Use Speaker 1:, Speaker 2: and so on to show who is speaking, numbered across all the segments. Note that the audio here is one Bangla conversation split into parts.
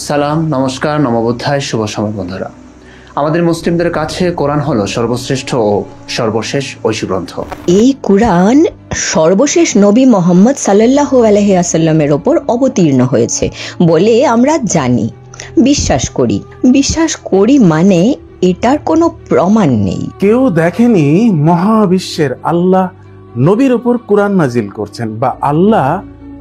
Speaker 1: সালাম, নমস্কার, নমবোধ্যায়, শুভ সময় বন্ধুরা। আমাদের মুসলিমদের কাছে কোরআন হলো সর্বশ্রেষ্ঠ ও সর্বশেষ ঐশী গ্রন্থ।
Speaker 2: এই কুরআন সর্বশেষ নবী মোহাম্মদ সাল্লাল্লাহু আলাইহি ওয়াসাল্লামের ওপর অবতীর্ণ হয়েছে বলে আমরা জানি, বিশ্বাস করি মানে এটার কোনো প্রমাণ নেই।
Speaker 3: কেউ দেখেনি মহাবিশ্বের আল্লাহ নবীর উপর কুরআন নাজিল করছেন, বা আল্লাহ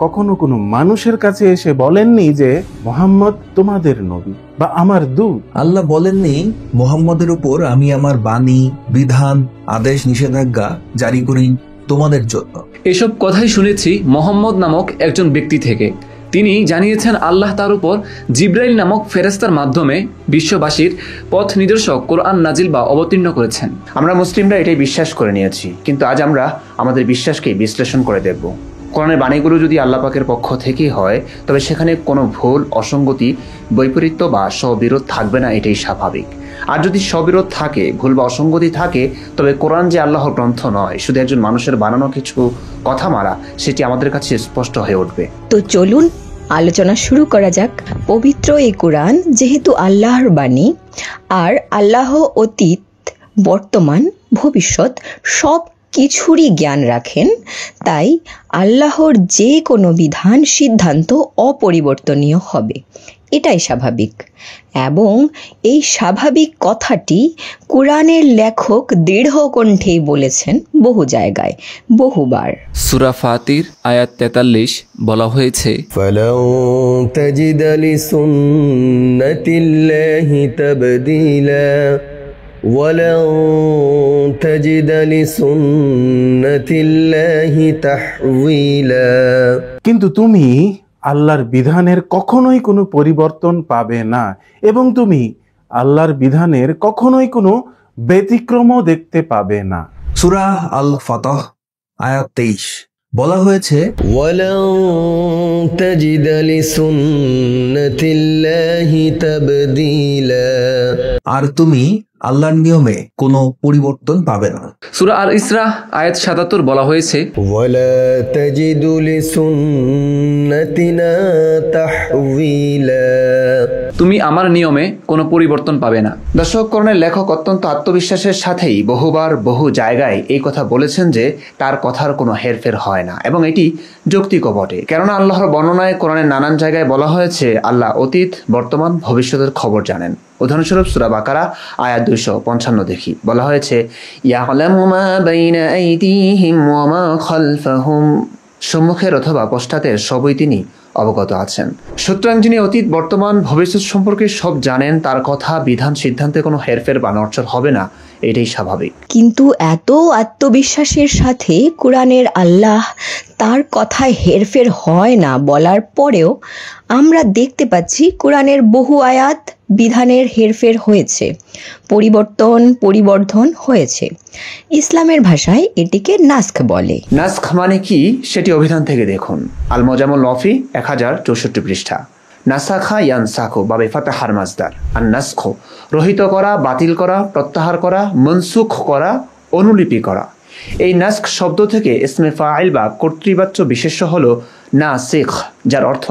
Speaker 3: কখনো কোনো মানুষের কাছে এসে বলেননি যে মোহাম্মদ তোমাদের নবী বা আমার দূত।
Speaker 4: আল্লাহ বলেননি মোহাম্মদের উপর আমি আমার বাণী, বিধান, আদেশ, নিষেধাজ্ঞা জারি করি তোমাদের জন্য।
Speaker 1: এসব কথাই শুনেছি মোহাম্মদ নামক একজন ব্যক্তি থেকে। তিনি জানিয়েছেন আল্লাহ তার উপর জিব্রাইল নামক ফেরেশতার মাধ্যমে বিশ্ববাসীর পথ নির্দেশক কোরআন নাজিল বা অবতীর্ণ করেছেন। আমরা মুসলিমরা এটাই বিশ্বাস করে নিয়েছি, কিন্তু আজ আমরা আমাদের বিশ্বাসকে বিশ্লেষণ করে দেখব। কোরআনের বাণীগুলো যদি আল্লাহ পাকের পক্ষ থেকেই হয়, তবে সেখানে কোনো ভুল, অসঙ্গতি, বৈপরীত্য বা স্ববিরোধ থাকবে না, এটাই স্বাভাবিক। আর যদি স্ববিরোধ থাকে, ভুল বা অসঙ্গতি থাকে, তবে কোরআন যে আল্লাহর গ্রন্থ নয়, শুধু একজন মানুষের বানানো কিছু কথা মারা, সেটি আমাদের কাছে স্পষ্ট হয়ে উঠবে।
Speaker 2: তো চলুন আলোচনা শুরু করা যাক। পবিত্র এই কুরআন যেহেতু আল্লাহর বাণী, আর আল্লাহ অতীত, বর্তমান, ভবিষ্যৎ সব কিছুরই জ্ঞান রাখেন, তাই আল্লাহর যে কোনো বিধান, সিদ্ধান্ত অপরিবর্তনীয় হবে, এটাই স্বাভাবিক। এবং এই স্বাভাবিক কথাটি কুরআনের লেখক দৃঢ় কণ্ঠেই বলেছেন বহু জায়গায়, বহুবার।
Speaker 5: সূরা ফাতির আয়াত 43 বলা হয়েছে,
Speaker 6: ফালাউ তাজিদ লিসুন্নাতিল্লাহি তাবদীলা ওয়ালাউ তাজিদ লিসুন্নাতিল্লাহি তাহওয়িলা।
Speaker 3: কিন্তু তুমি আল্লাহর বিধানের কখনোই কোনো পরিবর্তন পাবে না, এবং তুমি আল্লাহর বিধানের কখনোই কোনো ব্যতিক্রমও দেখতে পাবে না।
Speaker 4: সূরা আল ফাতহ আয়াত 23 বলা হয়েছে,
Speaker 6: ওয়ালাউ তাজিদ লিসুন্নাতিল্লাহি তাবদীলা।
Speaker 4: আর তুমি আল্লাহর নিয়মে কোনো পরিবর্তন পাবে না।
Speaker 1: সূরা আল ইসরা আয়াত 77 বলা হয়েছে,
Speaker 6: ওয়ালা তাজিদু লিসুন্নাতিনা তাহওয়িলা।
Speaker 1: তুমি আমার নিয়মে কোনো পরিবর্তন পাবে না। দর্শক, কোরআনের লেখক অত্যন্ত আত্মবিশ্বাসের সাথেই বহুবার বহু জায়গায় এই কথা বলেছেন যে তার কথার কোনো হেরফের হয় না, এবং এটি যৌক্তিকও বটে। কেননা আল্লাহর বর্ণনায় কোরআনের নানান জায়গায় বলা হয়েছে আল্লাহ অতীত, বর্তমান, ভবিষ্যতের খবর জানেন। উদাহরণস্বরূপ সূরা বাকারা আয়াত 255 দেখি, বলা হয়েছে ইয়ালামু মা বাইনা আইদিহিম ওয়া মা খালফাহুম। সম্মুখের অথবা পশ্চাতের সবই তিনি অবগত আছেন। সুতরাং যিনি অতীত, বর্তমান, ভবিষ্যৎ সম্পর্কে সব জানেন, তার কথা, বিধান, সিদ্ধান্তে কোনো হেরফের বা নড়চড় হবে না, এটাই স্বাভাবিক।
Speaker 2: কিন্তু এত আত্মবিশ্বাসের সাথে কুরআনের আল্লাহ তার কথায় হেরফের হয় না বলার পরেও আমরা দেখতে পাচ্ছি কুরআনের বহু আয়াত বিধানের হেরফের হয়েছে, পরিবর্ধন হয়েছে। ইসলামের ভাষায় এটিকে নাস্খ বলে।
Speaker 1: নাস্খ মানে কি সেটি অভিধান থেকে দেখুন। আল মুজামুল লফি 1064 পৃষ্ঠা। নাসাখা ইয়ানসাখু বা বেফাতাহার মাজদার। আর নাস্খ রহিত করা, বাতিল করা, প্রত্যাহার করা, মনসুখ করা, অনুলিপি করা। এই নাস্খ শব্দ থেকে ইসমে ফাইল বা কর্তৃবাচ্য বিশেষ্য হলো নাসিখ, যার অর্থ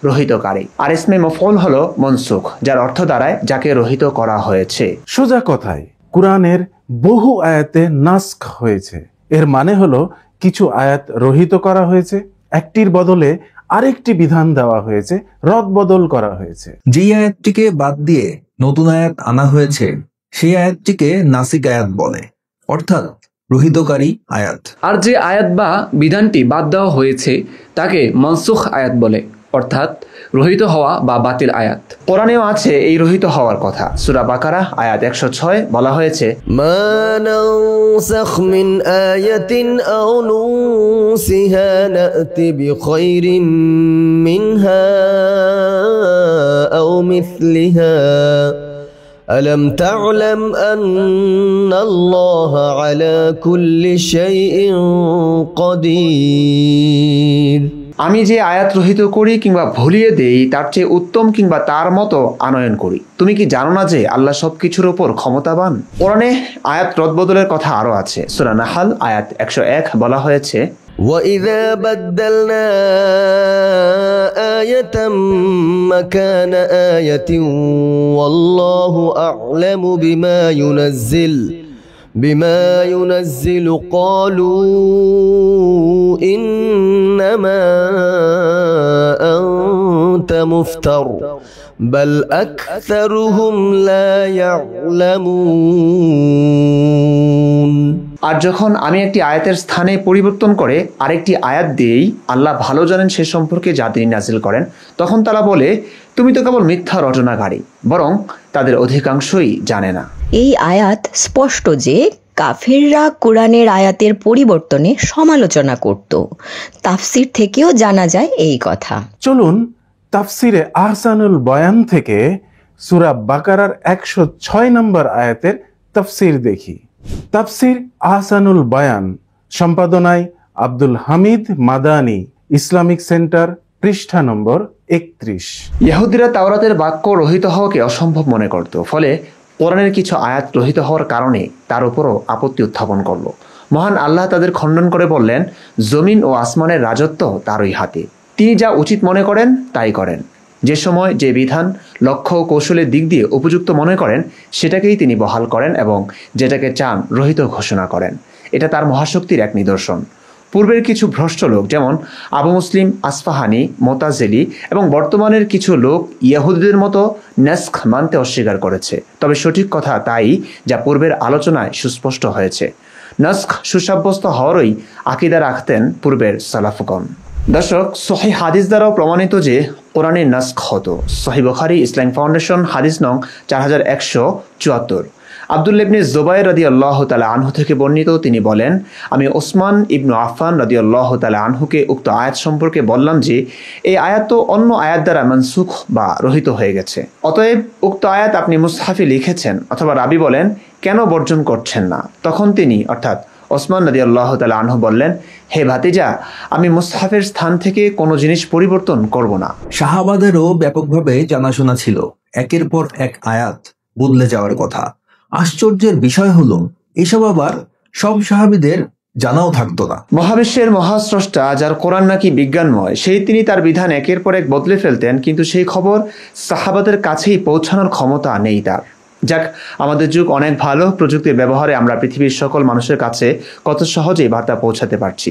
Speaker 1: রহিতকারী, আর ইসমে মফউল হলো মনসুখ, যার অর্থ দাঁড়ায় যাকে রহিত করা হয়েছে।
Speaker 3: সোজা কথায় কুরআনের বহু আয়াতে নাস্খ হয়েছে। এর মানে হলো কিছু আয়াত রহিত করা হয়েছে, একটির বদলে আরেকটি বিধান দেওয়া হয়েছে, রদবদল করা হয়েছে।
Speaker 4: যে আয়াতটিকে বাদ দিয়ে নতুন আয়াত আনা হয়েছে সেই আয়াতটিকে নাসিক আয়াত বলে, অর্থাৎ রহিতকারী আয়াত। আর
Speaker 1: যে আয়াত বা বিধানটি বাদ দেওয়া হয়েছে তাকে মনসুখ আয়াত বলে, অর্থাৎ রহিত হওয়া বা বাতিল আয়াত। কোরআনেও আছে এই রহিত হওয়ার কথা। সূরা বাকারা আয়াত 106 বলা হয়েছে,
Speaker 6: মা নানসাখ মিন আয়াতিন আও নুনসিহা নাতি বিখাইরিন মিনহা আও মিসলিহা আলম তা'লাম আন্নাল্লাহা আলা কুল্লি শাইইন কাদির।
Speaker 1: আমি যে আয়াত রহিত করি কিংবা ভুলিয়ে দেই তার চেয়ে উত্তম কিংবা তার মতো আনয়ন করি। তুমি কি জানো না যে আল্লাহ সবকিছুর উপর ক্ষমতাবান? কোরআনে আয়াত রদবদলের কথা আরো আছে। সূরা নাহাল আয়াত 101 বলা হয়েছে,
Speaker 6: وإذا بدلنا آية مكان آية والله أعلم بما ينزل قالوا إنما أنت مفتر بل أكثرهم لا يعلمون।
Speaker 1: আর যখন আমি একটি আয়াতের স্থানে পরিবর্তন করে আরেকটি আয়াত দিয়েই আল্লাহ ভালো জানেন সে সম্পর্কে যা তিনি নাজিল করেন, তখন তারা বলে তুমি তো কেবল মিথ্যা রটনাকারী, বরং তাদের অধিকাংশই জানে না।
Speaker 2: এই আয়াত স্পষ্ট যে কাফেররা কোরআনের আয়াতের পরিবর্তনে সমালোচনা করত। তাফসির থেকেও জানা যায় এই কথা।
Speaker 3: চলুন তাফসিরে আহসানুল বয়ান থেকে সূরা বাকারার 106 নম্বর আয়াতের তাফসির দেখি। তাফসির আহসানুল বয়ান, সম্পাদনায় আব্দুল হামিদ মাদানী, ইসলামিক সেন্টার, পৃষ্ঠা নম্বর 31।
Speaker 1: ইহুদিরা তাওরাতের বাক্য রহিত হওয়াকে অসম্ভব মনে করত, ফলে কোরআনের কিছু আয়াত রহিত হওয়ার কারণে তার উপরও আপত্তি উত্থাপন করলো। মহান আল্লাহ তাদের খণ্ডন করে বললেন, জমিন ও আসমানের রাজত্ব তারই হাতে, তিনি যা উচিত মনে করেন তাই করেন। যে সময় যে বিধান লক্ষ্য ও কৌশলের দিক দিয়ে উপযুক্ত মনে করেন সেটাকেই তিনি বহাল করেন এবং যেটাকে চান রহিত ঘোষণা করেন। এটা তার মহাশক্তির এক নিদর্শন। পূর্বের কিছু ভ্রষ্ট লোক যেমন আবু মুসলিম আসফাহানি, মোতাজেলি এবং বর্তমানের কিছু লোক ইয়াহুদীদের মতো নাসখ মানতে অস্বীকার করেছে। তবে সঠিক কথা তাই যা পূর্বের আলোচনায় সুস্পষ্ট হয়েছে। নাসখ সুসাব্যস্ত হওয়ারই আকীদা রাখতেন পূর্বের সালাফগণ। দর্শক, সহিহ হাদিস দ্বারাও প্রমাণিত যে কোরআনে নাসখ হতো। সহিহ বুখারী ইসলামিক ফাউন্ডেশন হাদিস নং 4174। আব্দুল্লাহ ইবনে জুবাইর রাদিয়াল্লাহু তাআলা আনহু থেকে বর্ণিত, তিনি বলেন, আমি ওসমান ইবনু আফফান রাদিয়াল্লাহু তাআলা আনহুকে উক্ত আয়াত সম্পর্কে বললাম যে এই আয়াত তো অন্য আয়াত দ্বারা মানসুখ বা রহিত হয়ে গেছে, অতএব উক্ত আয়াত আপনি মুসহাফে লিখেছেন অথবা রাবি বলেন কেন বর্জন করছেন না? তখন তিনি অর্থাৎ ওসমান রাদিয়াল্লাহু তাআলা আনহু বললেন, হে ভাতিজা, আমি মুসহাফের স্থান থেকে কোনো জিনিস পরিবর্তন করব না।
Speaker 4: সাহাবাদেরও ব্যাপকভাবে জানাশোনা ছিল একের পর এক আয়াত বদলে যাওয়ার কথা। আশ্চর্যের বিষয় হলো এসব আবার সব সাহাবীদের জানাও থাকতো না।
Speaker 1: মহাবিশ্বের মহাস্রষ্টা, যার কোরআন নাকি বিজ্ঞানময়, সেই তিনি তার বিধান একের পর এক বদলে ফেলতেন, কিন্তু সেই খবর সাহাবাদের কাছেই পৌঁছানোর ক্ষমতা নেই তার। যাক, আমাদের যুগ অনেক ভালো, প্রযুক্তির ব্যবহারে আমরা পৃথিবীর সকল মানুষের কাছে কত সহজেই বার্তা পৌঁছাতে পারছি।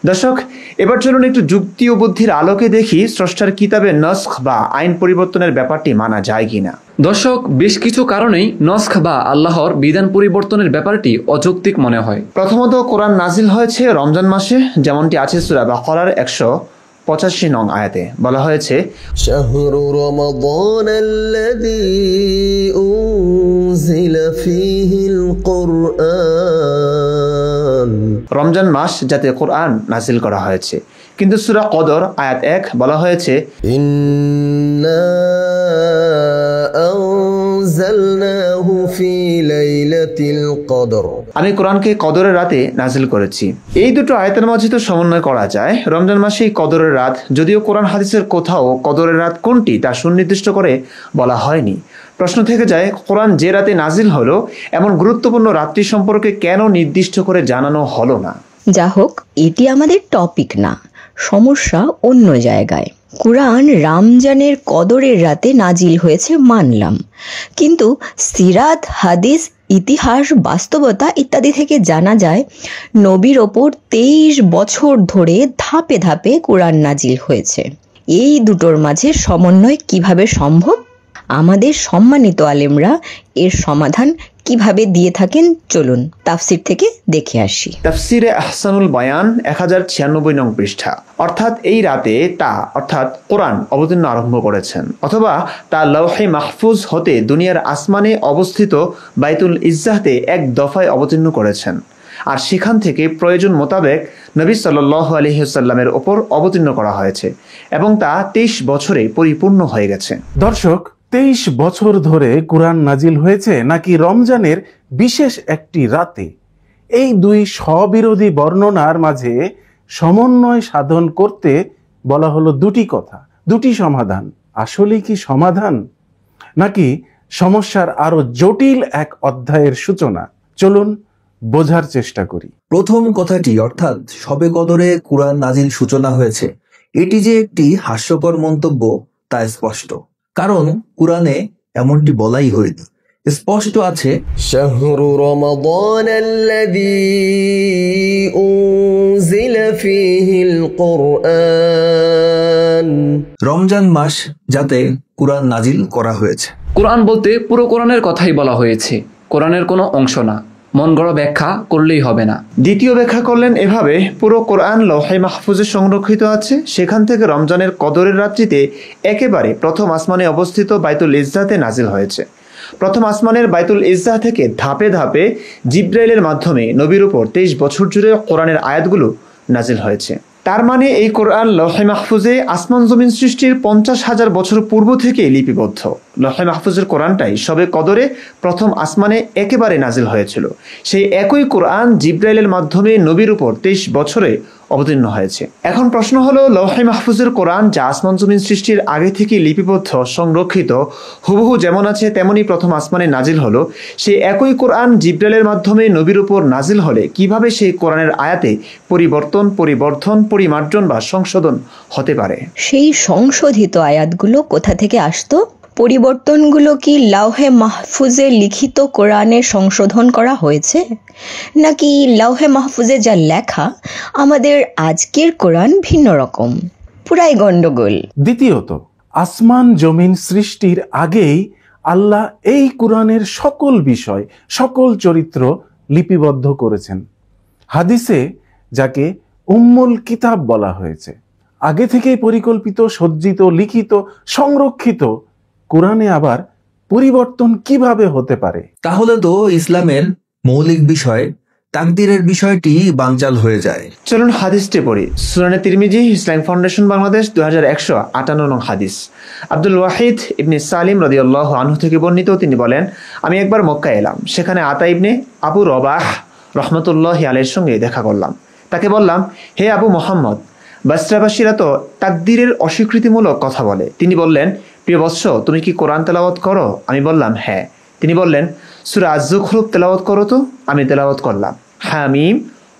Speaker 1: দর্শক, এবার চলুন একটু যুক্তি ও বুদ্ধির আলোকে দেখি স্রষ্টার কিতাবে নসখ বা আইন পরিবর্তনের ব্যাপারটি মানা যায় কিনা।
Speaker 5: দর্শক, বেশ কিছু কারণেই নসখ বা আল্লাহর বিধান পরিবর্তনের ব্যাপারটি অযৌক্তিক মনে হয়।
Speaker 1: প্রথমত, কোরআন নাজিল হয়েছে রমজান মাসে, যেমনটি আছে সূরা বাকারার 185 নং আয়াতে বলা হয়েছে,
Speaker 6: শাহরু রমাদানাল্লাযী উনজিলা ফীহিল কুরআন,
Speaker 1: রমজান মাস যাতে কোরআন নাজিল করা হয়েছে। কিন্তু সূরা কদর আয়াত 1 বলা হয়েছে,
Speaker 6: ইন্না আনজালনাহু ফী লাইলাতিল কদর,
Speaker 1: আমি কোরআনকে কদরের রাতে নাজিল করেছি। এই দুটো আয়াতের মাঝে তো সমন্বয় করা যায়। রমজান মাসেই কদরের রাত, যদিও কোরআন হাদিসের কোথাও কদরের রাত কোনটি তা সুনির্দিষ্ট করে বলা হয়নি। প্রশ্ন থেকে যায়, কোরআন যে রাতে নাজিল হলো এমন গুরুত্বপূর্ণ রাত্রি সম্পর্কে কেন নির্দিষ্ট করে জানানো হলো না?
Speaker 2: যা হোক, এটি আমাদের টপিক না, সমস্যা অন্য জায়গায়। কুরআন রমজানের কদরের রাতে নাজিল হয়েছে মানলাম, কিন্তু সিরাত, হাদিস, ইতিহাস, বাস্তবতা ইত্যাদি থেকে জানা যায় নবীর ওপর 23 বছর ধরে ধাপে ধাপে কুরআন নাজিল হয়েছে। এই দুটোর মাঝে সমন্বয় কিভাবে সম্ভব? আমাদের সম্মানিত আলেমরা এর সমাধান কিভাবে দিয়ে থাকেন চলুন তাফসির থেকে দেখে আসি।
Speaker 1: তাফসিরে আহসানুল বয়ান 1096 নং পৃষ্ঠা। অর্থাৎ এই রাতে অর্থাৎ কোরআন অবতীর্ণ আরম্ভ করেছেন, অথবা তা লৌহে মাহফুজ হতে দুনিয়ার আসমানে অবস্থিত বাইতুল ইজ্জাতে এক দফায় অবতীর্ণ করেছেন, আর সেখান থেকে প্রয়োজন মোতাবেক নবী সাল্লাল্লাহু আলাইহি ওয়াসাল্লামের ওপর অবতীর্ণ করা হয়েছে এবং তা 23 বছরে পরিপূর্ণ হয়ে গেছে।
Speaker 3: দর্শক, 23 বছর ধরে কুরআন নাজিল হয়েছে নাকি রমজানের বিশেষ একটি রাতে? এই দুই স্ববিরোধী বর্ণনার মাঝে সমন্বয় সাধন করতে বলা হলো দুটি কথা, দুটি সমাধান। আসলে কি সমাধান নাকি সমস্যার আরো জটিল এক অধ্যায়ের সূচনা? চলুন বোঝার চেষ্টা করি।
Speaker 4: প্রথম কথাটি অর্থাৎ শবে কদরে কুরআন নাজিল সূচনা হয়েছে, এটি যে একটি হাস্যকর মন্তব্য তা স্পষ্ট, কারণ কুরআনে এমনটি বলাই হয়নি। স্পষ্ট আছে
Speaker 6: شهر رمضان الذي أنزل فيه القرآن
Speaker 4: রমজান মাস যাতে কুরআন নাজিল করা হয়েছে।
Speaker 5: কোরআন বলতে পুরো কোরআনের কথাই বলা হয়েছে, কোরআনের কোনো অংশ না। মন গড়া ব্যাখ্যা করলেই হবে না।
Speaker 1: দ্বিতীয় ব্যাখ্যা করলেন এভাবে, পুরো কোরআন লৌহে মাহফুজে সংরক্ষিত আছে, সেখান থেকে রমজানের কদরের রাত্রিতে একেবারে প্রথম আসমানে অবস্থিত বাইতুল ইজ্জাতে নাজিল হয়েছে। প্রথম আসমানের বাইতুল ইজ্জাহ থেকে ধাপে ধাপে জিব্রাইলের মাধ্যমে নবীর উপর 23 বছর জুড়ে কোরআনের আয়াতগুলো নাজিল হয়েছে। তার মানে এই কোরআন লৌহে মাহফুজে আসমান জমিন সৃষ্টির 50,000 বছর পূর্ব থেকে লিপিবদ্ধ। লৌহে মাহফুজের কোরআনটাই সবে কদরে প্রথম আসমানে একেবারে নাজিল হয়েছিল। সেই একই কোরআন জিব্রাইলের মাধ্যমে নবীর উপর 23 বছরে অবতীর্ণ হয়েছে। এখন প্রশ্ন হলো, লৌহে মাহফুজের কোরআন যা আসমান জমিন সৃষ্টির আগে থেকে লিপিবদ্ধ, সংরক্ষিত, হুবহু যেমন আছে তেমনি প্রথম আসমানে নাজিল হলো, সেই একই কোরআন জিব্রাইলের মাধ্যমে নবীর উপর নাজিল হলে কিভাবে সেই কোরআনের আয়াতে পরিবর্তন, পরিবর্ধন, পরিমার্জন বা সংশোধন হতে পারে?
Speaker 2: সেই সংশোধিত আয়াতগুলো কোথা থেকে আসতো? পরিবর্তনগুলো কি লাউহে মাহফুজে লিখিত কোরআনে সংশোধন করা হয়েছে, নাকি লাউহে মাহফুজে যা লেখা আমাদের আজকের কোরআন ভিন্ন রকম? পুরাই গন্ডগোল।
Speaker 3: দ্বিতীয়ত, আসমান জমিন সৃষ্টির আগেই আল্লাহ এই কোরআনের সকল বিষয়, সকল চরিত্র লিপিবদ্ধ করেছেন। হাদিসে যাকে উম্মুল কিতাব বলা হয়েছে, আগে থেকেই পরিকল্পিত, সজ্জিত, লিখিত, সংরক্ষিত কোরআনে আবার পরিবর্তন কিভাবে হতে পারে?
Speaker 4: তাহলে তো ইসলামের মৌলিক বিষয় তাকদীরের বিষয়টি বানচাল হয়ে যায়।
Speaker 1: চলুন হাদিসটি পড়ি। সুনানে তিরমিজি, ইসলামিক ফাউন্ডেশন বাংলাদেশ, 2158 নং হাদিস। আব্দুল ওয়াহিদ ইবনে সালিম রাদিয়াল্লাহু আনহু থেকে বর্ণিত, তিনি বলেন, আমি একবার মক্কায় এলাম, সেখানে আতা ইবনে আবু রবাহ রহমতুল্লাহি আলাইহির সঙ্গে দেখা করলাম। তাকে বললাম, হে আবু মোহাম্মদ, বাসরাবাসীরা তো তাকদীরের অস্বীকৃতিমূলক কথা বলে। তিনি বললেন, প্রিয় বৎস, তুমি কি কোরআন তেলাওয়াত করো? আমি বললাম, হ্যাঁ। তিনি বললেন, সূরা আয-যুখরুফ তেলাওয়াত করো তো। আমি তেলাওয়াত করলাম। হামিম,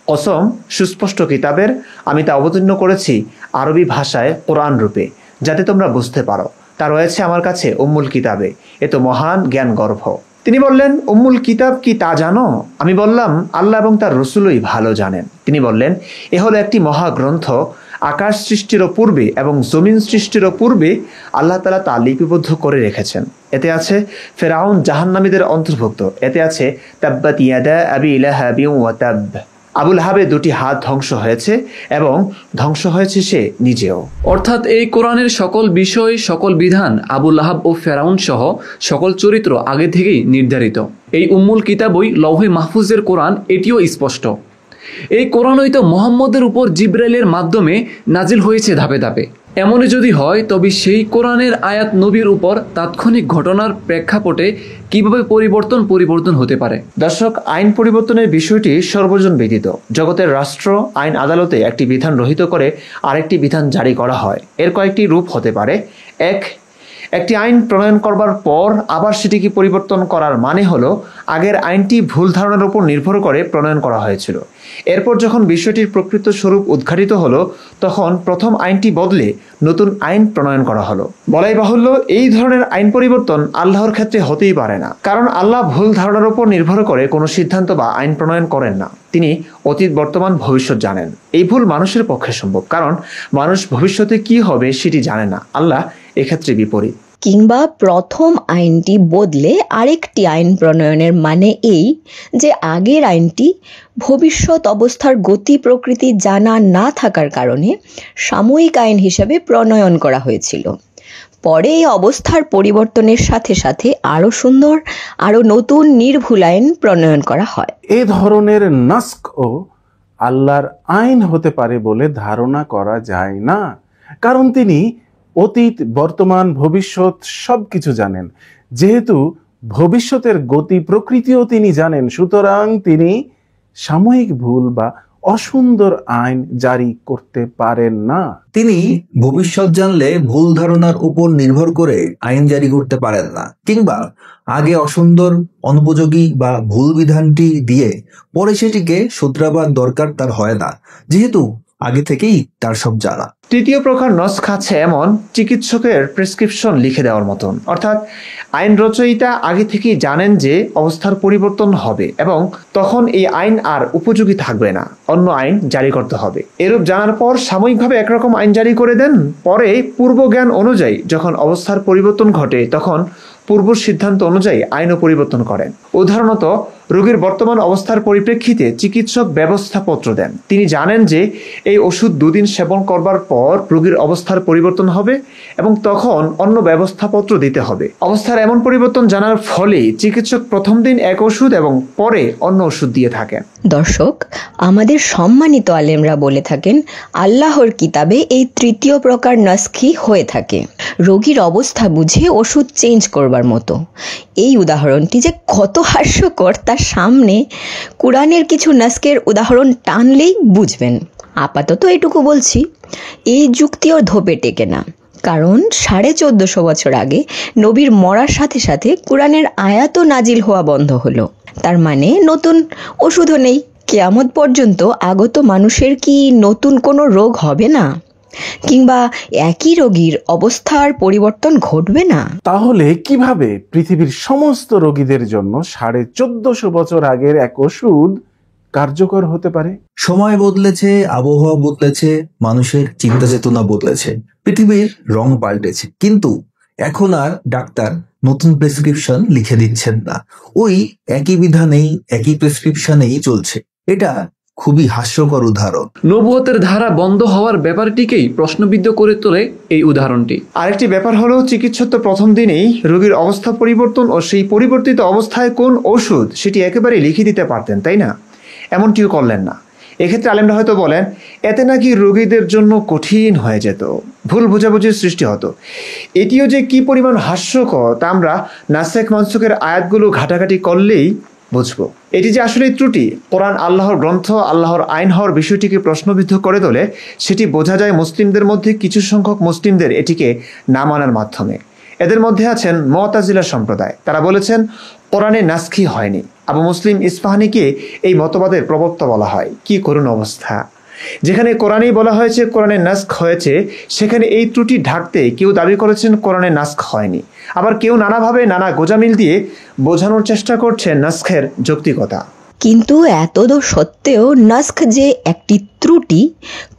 Speaker 1: কসম, সুস্পষ্ট কিতাবের, আমি তা অবতীর্ণ করেছি আরবি ভাষায় কোরআন রূপে, যাতে তোমরা বুঝতে পারো। তা রয়েছে আমার কাছে উম্মুল কিতাবে, এ তো মহান জ্ঞান গর্ভ। তিনি বললেন, উম্মুল কিতাব কি তা জানো? আমি বললাম, আল্লাহ এবং তার রসুলই ভালো জানেন। তিনি বললেন, এ হলো একটি মহাগ্রন্থ, আকাশ সৃষ্টিরও পূর্বে এবং জমিন সৃষ্টিরও পূর্বে আল্লাহ তাআলা তা লিপিবদ্ধ করে রেখেছেন। এতে আছে ফেরাউন জাহান্নামীদের অন্তর্ভুক্ত। এতে আছে তাব্বাত ইয়াদা আবি লাহাবি ওয়া তাব, আবুল হাবের 2টি হাত ধ্বংস হয়েছে এবং ধ্বংস হয়েছে সে নিজেও।
Speaker 5: অর্থাৎ এই কোরআনের সকল বিষয়, সকল বিধান আবুল লাহাব ও ফেরাউন সহ সকল চরিত্র আগে থেকেই নির্ধারিত। এই উম্মুল কিতাবই লৌহে মাহফুজের কোরআন, এটিও স্পষ্ট। এই কোরআনই তো মুহাম্মদের উপর জিব্রাইলের মাধ্যমে নাজিল হয়েছে ধাপে ধাপে। এমনই যদি হয়, তবে সেই কোরআনের আয়াত নবীর উপর তাৎক্ষণিক ঘটনার প্রেক্ষাপটে কিভাবে পরিবর্তন হতে পারে?
Speaker 1: দর্শক, আইন পরিবর্তনের বিষয়টি সর্বজন বিদিত। জগতের রাষ্ট্র আইন আদালতে একটি বিধান রহিত করে আরেকটি বিধান জারি করা হয়। এর কয়েকটি রূপ হতে পারে। একটি আইন প্রণয়ন করবার পর আবার সেটিকে পরিবর্তন করার মানে হলো আগের আইনটি ভুল ধারণার উপর নির্ভর করে প্রণয়ন করা হয়েছিল। এরপর যখন বিষয়টির প্রকৃত স্বরূপ উদ্ঘাটিত হলো, তখন প্রথম আইনটি বদলে নতুন আইন প্রণয়ন করা হলো। বলাই বাহুল্য, এই ধরনের আইন পরিবর্তন আল্লাহর ক্ষেত্রে হতেই পারে না, কারণ আল্লাহ ভুল ধারণার উপর নির্ভর করে কোনো সিদ্ধান্ত বা আইন প্রণয়ন করেন না। তিনি অতীত, বর্তমান, ভবিষ্যৎ জানেন। এই ভুল মানুষের পক্ষে সম্ভব, কারণ মানুষ ভবিষ্যতে কি হবে সেটি জানে না। আল্লাহ এক্ষেত্রে বিপরীত।
Speaker 2: কিংবা প্রথম আইনটি বদলে আরেকটি আইন প্রণয়নের মানে এই যে আগের আইনটি ভবিষ্যৎ অবস্থার গতি প্রকৃতি জানা না থাকার কারণে সাময়িক আইন হিসেবে প্রণয়ন করা হয়েছিল। পরে এই অবস্থার পরিবর্তনের সাথে সাথে আরো সুন্দর, আরো নতুন নির্ভুল আইন প্রণয়ন করা হয়।
Speaker 3: এ ধরনের নাস্ক ও আল্লাহর আইন হতে পারে বলে ধারণা করা যায় না, কারণ তিনি অতীত, বর্তমান, ভবিষ্যৎ সবকিছু জানেন। যেহেতু ভবিষ্যতের গতি প্রকৃতিও তিনি জানেন, সুতরাং তিনি সাময়িক ভুল বা অসুন্দর আইন জারি করতে পারেন না।
Speaker 4: তিনি ভবিষ্যৎ জানলে ভুল ধারণার উপর নির্ভর করে আইন জারি করতে পারেন না, কিংবা আগে অসুন্দর, অনুপযোগী বা ভুল বিধানটি দিয়ে পরে সেটিকে শুধরাবার দরকার তার হয় না, যেহেতু আগে থেকেই তার সব জানা।
Speaker 1: তৃতীয় প্রকার নস্খ আছে এমন চিকিৎসকের প্রেসক্রিপশন লিখে দেওয়ার মতন, অর্থাৎ আইন রচয়িতা আগে থেকেই জানেন যে অবস্থার পরিবর্তন হবে এবং তখন এই আইন আর উপযোগী থাকবে না, অন্য আইন জারি করতে হবে। এরূপ জানার পর সাময়িকভাবে একরকম আইন জারি করে দেন, পরে পূর্ব জ্ঞান অনুযায়ী যখন অবস্থার পরিবর্তন ঘটে তখন পূর্ব সিদ্ধান্ত অনুযায়ী আইনও পরিবর্তন করেন। উদাহরণত রোগীর বর্তমান অবস্থার পরিপ্রেক্ষিতে চিকিৎসক ব্যবস্থাপত্র দেন। তিনি জানেন যে এই ওষুধ 2 দিন সেবন করবার পর রোগীর অবস্থার পরিবর্তন হবে এবং তখন অন্য ব্যবস্থাপত্র দিতে হবে। অবস্থার এমন পরিবর্তন জানার ফলে চিকিৎসক প্রথম দিন এক ওষুধ এবং পরে অন্য ওষুধ দিয়ে থাকেন।
Speaker 2: দর্শক, আমাদের সম্মানিত আলেমরা বলে থাকেন আল্লাহর কিতাবে এই তৃতীয় প্রকার নস্খি হয়ে থাকে রোগীর অবস্থা বুঝে ওষুধ চেঞ্জ করবার মতো। এই উদাহরণটি যে কত হাস্যকর তার সামনে কুরআনের কিছু নস্কের উদাহরণ টানলেই বুঝবেন। আপাতত এটুকু বলছি, এই যুক্তিও ধোপে টেকে না, কারণ 1450 বছর আগে নবীর মরার সাথে সাথে কুরআনের আয়াতও নাজিল হওয়া বন্ধ হলো। তার মানে নতুন ওষুধও নেই। কিয়ামত পর্যন্ত আগত মানুষের কি নতুন কোনো রোগ হবে না, কিংবা একই রোগীর অবস্থার পরিবর্তন ঘটবে না?
Speaker 3: তাহলে কিভাবে পৃথিবীর সমস্ত রোগীদের জন্য 1450 বছর আগের এক ওষুধ কার্যকর হতে পারে?
Speaker 4: সময় বদলেছে, আবহাওয়া বদলেছে, মানুষের চিন্তা চেতনা বদলেছে, পৃথিবীর রং পাল্টেছে, কিন্তু এখন আর ডাক্তার নতুন প্রেসক্রিপশন লিখে দিচ্ছেন না। ওই একই বিধানেই, একই প্রেসক্রিপশনেই চলছে। এটা খুবই হাস্যকর উদাহরণ।
Speaker 5: নবুয়তের ধারা বন্ধ হওয়ার ব্যাপারটিকেই প্রশ্নবিদ্ধ করে তোলে এই উদাহরণটি।
Speaker 1: আরেকটি ব্যাপার হলো চিকিৎসক তো প্রথম দিনেই রোগীর অবস্থা পরিবর্তন ও সেই পরিবর্তিত অবস্থায় কোন ওষুধ সেটি একেবারে লিখে দিতে পারতেন, তাই না? এমনটিও করলেন না। এক্ষেত্রে আলেমরা হয়তো বলেন এতে নাকি রোগীদের জন্য কঠিন হয়ে যেত, ভুল বোঝাবুঝির সৃষ্টি হতো। এটিও যে কি পরিমাণ হাস্যকর তা আমরা নাসেখ মানসুখের আয়াতগুলো ঘাটাঘাটি করলেই বুঝবো। এটি যে আসলে ত্রুটি, কোরআন আল্লাহর গ্রন্থ, আল্লাহর আইন হওয়ার বিষয়টিকে প্রশ্নবিদ্ধ করে তোলে, সেটি বোঝা যায় মুসলিমদের মধ্যে কিছু সংখ্যক মুসলিমদের এটিকে না মানার মাধ্যমে। এদের মধ্যে আছেন মুতাজিলা সম্প্রদায়। তারা বলেছেন কোরআনে নাসখি হয়নি। আবু মুসলিম ইস্পাহানিকে এই মতবাদের প্রবক্তা বলা হয়। কি করুণ অবস্থা! যেখানে কোরআনেই বলা হয়েছে কোরআনে নাসখ হয়েছে, সেখানে এই ত্রুটি ঢাকতে কেউ দাবি করেছেন কোরআনে নাসখ হয়নি। আবার কেউ নানাভাবে নানা গোজামিল দিয়ে বোঝানোর চেষ্টা করছেন নাসখের যৌক্তিকতা।
Speaker 2: কিন্তু এতদূর সত্ত্বেও নস্খ যে একটি ত্রুটি,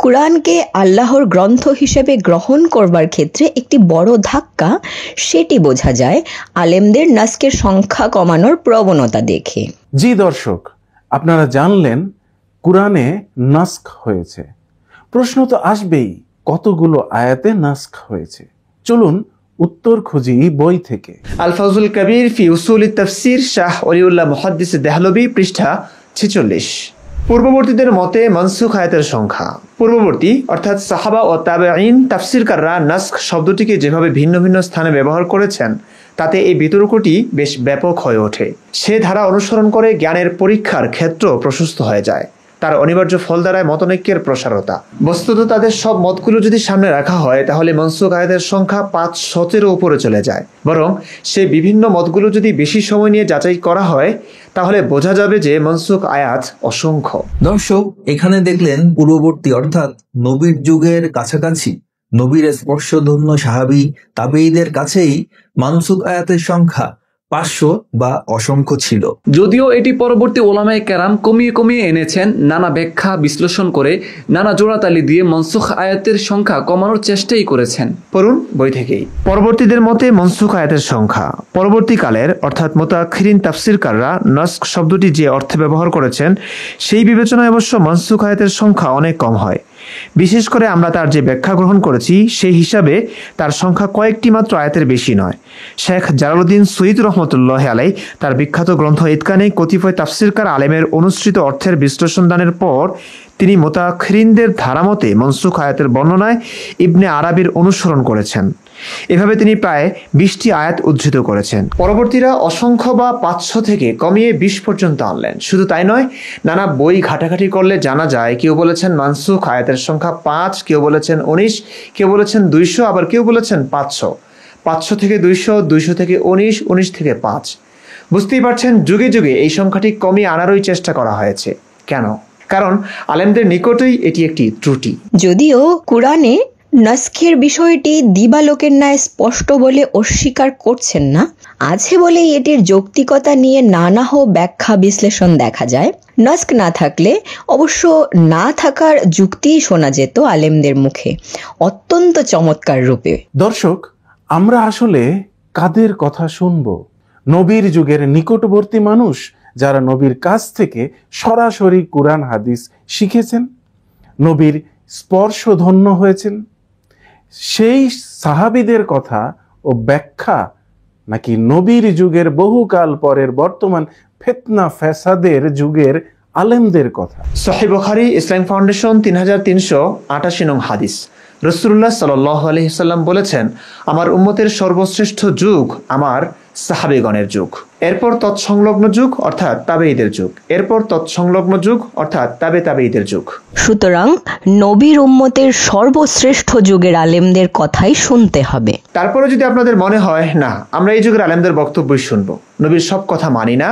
Speaker 2: কুরআনকে আল্লাহর গ্রন্থ হিসেবে গ্রহণ করবার ক্ষেত্রে একটি বড় ধাক্কা, সেটি বোঝা যায় আলেমদের নস্খের সংখ্যা কমানোর প্রবণতা দেখে।
Speaker 3: জি দর্শক, আপনারা জানলেন কুরআনে নাসখ হয়েছে। প্রশ্ন তো আসবেই, কতগুলো আয়াতে নাসখ হয়েছে? চলুন উত্তর খুঁজি বই থেকে।
Speaker 1: আল ফাজুল কবির ফি উসুল তাফসির, শাহ ওলিউল্লাহ মুহাদ্দিস দেহলভী, পৃষ্ঠা 46। পূর্ববর্তীদের মতে মনসুখ আয়াতের সংখ্যা। পূর্ববর্তী অর্থাৎ সাহাবা ও তাবেঈন তাফসিরকাররা নাসখ শব্দটিকে যেভাবে ভিন্ন ভিন্ন স্থানে ব্যবহার করেছেন, তাতে এই বিতর্কটি বেশ ব্যাপক হয়ে ওঠে। সে ধারা অনুসরণ করে জ্ঞানের পরীক্ষার ক্ষেত্র প্রশস্ত হয়ে যায়। তার অনিবার্য ফল দ্বারায় মতনৈক্যের প্রসারতা। বস্তুত তাদের সব মতগুলো যদি সামনে রাখা হয়, তাহলে মনসুখ আয়াতের সংখ্যা 500-এর উপরে চলে যায়। বরং সে বিভিন্ন মতগুলো যদি বেশি সময় নিয়ে যাচাই করা হয়, তাহলে বোঝা যাবে যে মনসুখ আয়াত অসংখ্য।
Speaker 4: দর্শক, এখানে দেখলেন পূর্ববর্তী অর্থাৎ নবীর যুগের কাছাকাছি নবীর স্পর্শধন্য সাহাবী তাবেঈদের কাছেই মানসুখ আয়াতের সংখ্যা 500 বা অসংখ্য ছিল।
Speaker 5: যদিও এটি পরবর্তী ওলামায়ে কেরাম কমিয়ে কমিয়ে এনেছেন, নানা ব্যাখ্যা বিশ্লেষণ করে নানা জোড়াতালি দিয়ে মনসুখ আয়াতের সংখ্যা কমানোর চেষ্টাই করেছেন।
Speaker 1: পড়ুন বই থেকেই। পরবর্তীদের মতে মনসুখ আয়াতের সংখ্যা। পরবর্তীকালের অর্থাৎ মুতাআখিরিন তাফসিরকাররা নাসখ শব্দটি যে অর্থে ব্যবহার করেছেন, সেই বিবেচনায় অবশ্য মনসুখ আয়াতের সংখ্যা অনেক কম হয়। বিশেষ করে আমরা তার যে ব্যাখ্যা গ্রহণ করেছি, সেই হিসাবে তার সংখ্যা কয়েকটি মাত্র আয়াতের বেশি নয়। শেখ জালালউদ্দিন সৈয়দ রহমতুল্লাহ আলাই তার বিখ্যাত গ্রন্থ ইতকানে কতিপয় তাফসিরকার আলেমের অনুসৃত অর্থের বিশ্লেষণ দানের পর তিনি মুতাআখিরিনদের ধারামতে মনসুখ আয়াতের বর্ণনায় ইবনে আরাবির অনুসরণ করেছেন। এভাবে তিনি প্রায় 20টি আয়াত উদ্ধৃত করেছেন। পরবর্তীরা অসংখ্য বা 500 থেকে কমিয়ে 20 পর্যন্ত আনলেন। শুধু তাই নয়, নানা বই ঘাটাঘাটি করলে জানা যায় কেউ বলেছেন মানসুখ আয়াতের সংখ্যা 5, কেউ বলেছেন 19, কেউ বলেছেন 200, আবার কেউ বলেছেন 500। 500 থেকে 200, 200 থেকে 19, 19 থেকে 5। বুঝতেই পারছেন, যুগে যুগে এই সংখ্যাটি কমিয়ে আনারই চেষ্টা করা হয়েছে। কেন? কারণ আলেমদের নিকটই এটি একটি ত্রুটি।
Speaker 2: যদিও কুরআনে নাসখের বিষয়টি দিবালোকের ন্যায় স্পষ্ট বলে অস্বীকার করছেন না, আছে বলেই এটির যৌক্তিকতা নিয়ে নানা ব্যাখ্যা বিশ্লেষণ দেখা যায়। নাস্ক না থাকলে অবশ্য না থাকার যুক্তিই শোনা যেত আলেমদের মুখে অত্যন্ত চমৎকার রূপে।
Speaker 3: দর্শক, আমরা আসলে কাদের কথা শুনব? নবীর যুগের নিকটবর্তী মানুষ যারা নবীর কাছ থেকে সরাসরি কুরআন হাদিস শিখেছেন, নবীর স্পর্শধন্য হয়েছেন, সেই সাহাবীদের কথা ও ব্যাখ্যা, নাকি নবীর যুগের বহুকাল পরের বর্তমান ফিতনা ফ্যাসাদের যুগের আলেমদের কথা?
Speaker 1: সহিহ বুখারী ইসলাম ফাউন্ডেশন 3388 নং হাদিস। রাসূলুল্লাহ সাল্লাল্লাহু আলাইহি ওয়াসাল্লাম বলেছেন, আমার উম্মতের সর্বশ্রেষ্ঠ যুগ আমার সাহাবীগণের যুগ, এরপর তৎসংলগ্ন যুগ অর্থাৎ তাবেঈদের যুগ, এরপর তৎসংলগ্ন যুগ অর্থাৎ তাবেঈদের যুগ।
Speaker 2: সুতরাং নবীর উম্মতের সর্বশ্রেষ্ঠ যুগের আলেমদের কথাই শুনতে হবে।
Speaker 1: তারপরে যদি আপনাদের মনে হয় না আমরা এই যুগের আলেমদের বক্তব্যই শুনবো, নবীর সব কথা মানি না,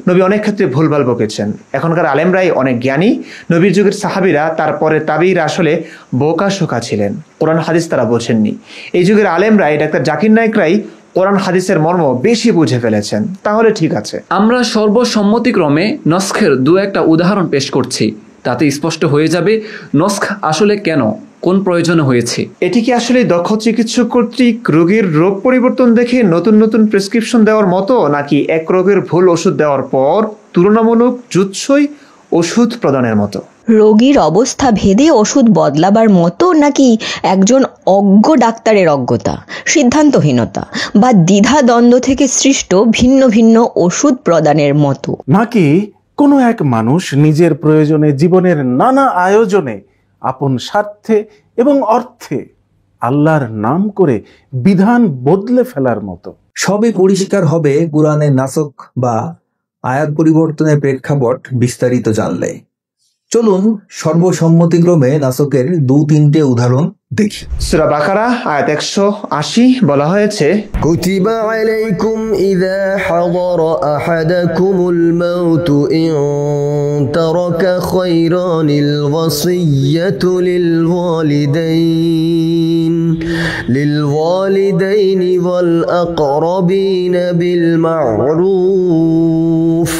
Speaker 1: নবী অনেক ক্ষেত্রে ভুলভাল বকেছেন, এখনকার আলেমরাই অনেক জ্ঞানী, নবীর যুগের সাহাবীরা তারপরে তাবেঈরা আসলে বোকা-শোকা ছিলেন, কোরআন হাদিস তারা বোঝেননি, এই যুগের আলেমরাই ডাক্তার জাকির নায়েকরাই কোরআন হাদিসের মর্ম বেশি বুঝে ফেলেছেন, তাহলে ঠিক আছে।
Speaker 5: আমরা সর্বসম্মতিক্রমে নস্খের দু একটা উদাহরণ পেশ করছি, তাতে স্পষ্ট হয়ে যাবে নস্খ আসলে কেন, কোন প্রয়োজনে হয়েছে।
Speaker 1: এটি কি আসলে দক্ষ চিকিৎসক কর্তৃক রোগীর রোগ পরিবর্তন দেখে নতুন নতুন প্রেসক্রিপশন দেওয়ার মতো, নাকি এক রোগের ভুল ওষুধ দেওয়ার পর তুলনামূলক জুৎসই ওষুধ প্রদানের মতো?
Speaker 2: রোগীর অবস্থা ভেদে ওষুধ বদলাবার মতো, নাকি একজন অজ্ঞ ডাক্তারের অজ্ঞতা, সিদ্ধান্তহীনতা বা দ্বিধা দ্বন্দ্ব থেকে সৃষ্ট ভিন্ন ভিন্ন ওষুধ প্রদানের মতো?
Speaker 3: নাকি কোনো এক মানুষ নিজের প্রয়োজনে জীবনের নানা আয়োজনে আপন স্বার্থে এবং অর্থে আল্লাহর নাম করে বিধান বদলে ফেলার মতো?
Speaker 4: সবে পরিষ্কার হবে কুরআনের নাসখ বা আয়াত পরিবর্তনের প্রেক্ষাপট বিস্তারিত জানলে। চলুন সর্বসম্মতিক্রমে নাসখের 2-3টে উদাহরণ দেখি।
Speaker 1: সূরা বাকারা আয়াত 180 বলা হয়েছে,
Speaker 6: كتب عليكم إذا حضر أحدكم الموت إن ترك خيرا الوصية للوالدين والأقربين بالمعروف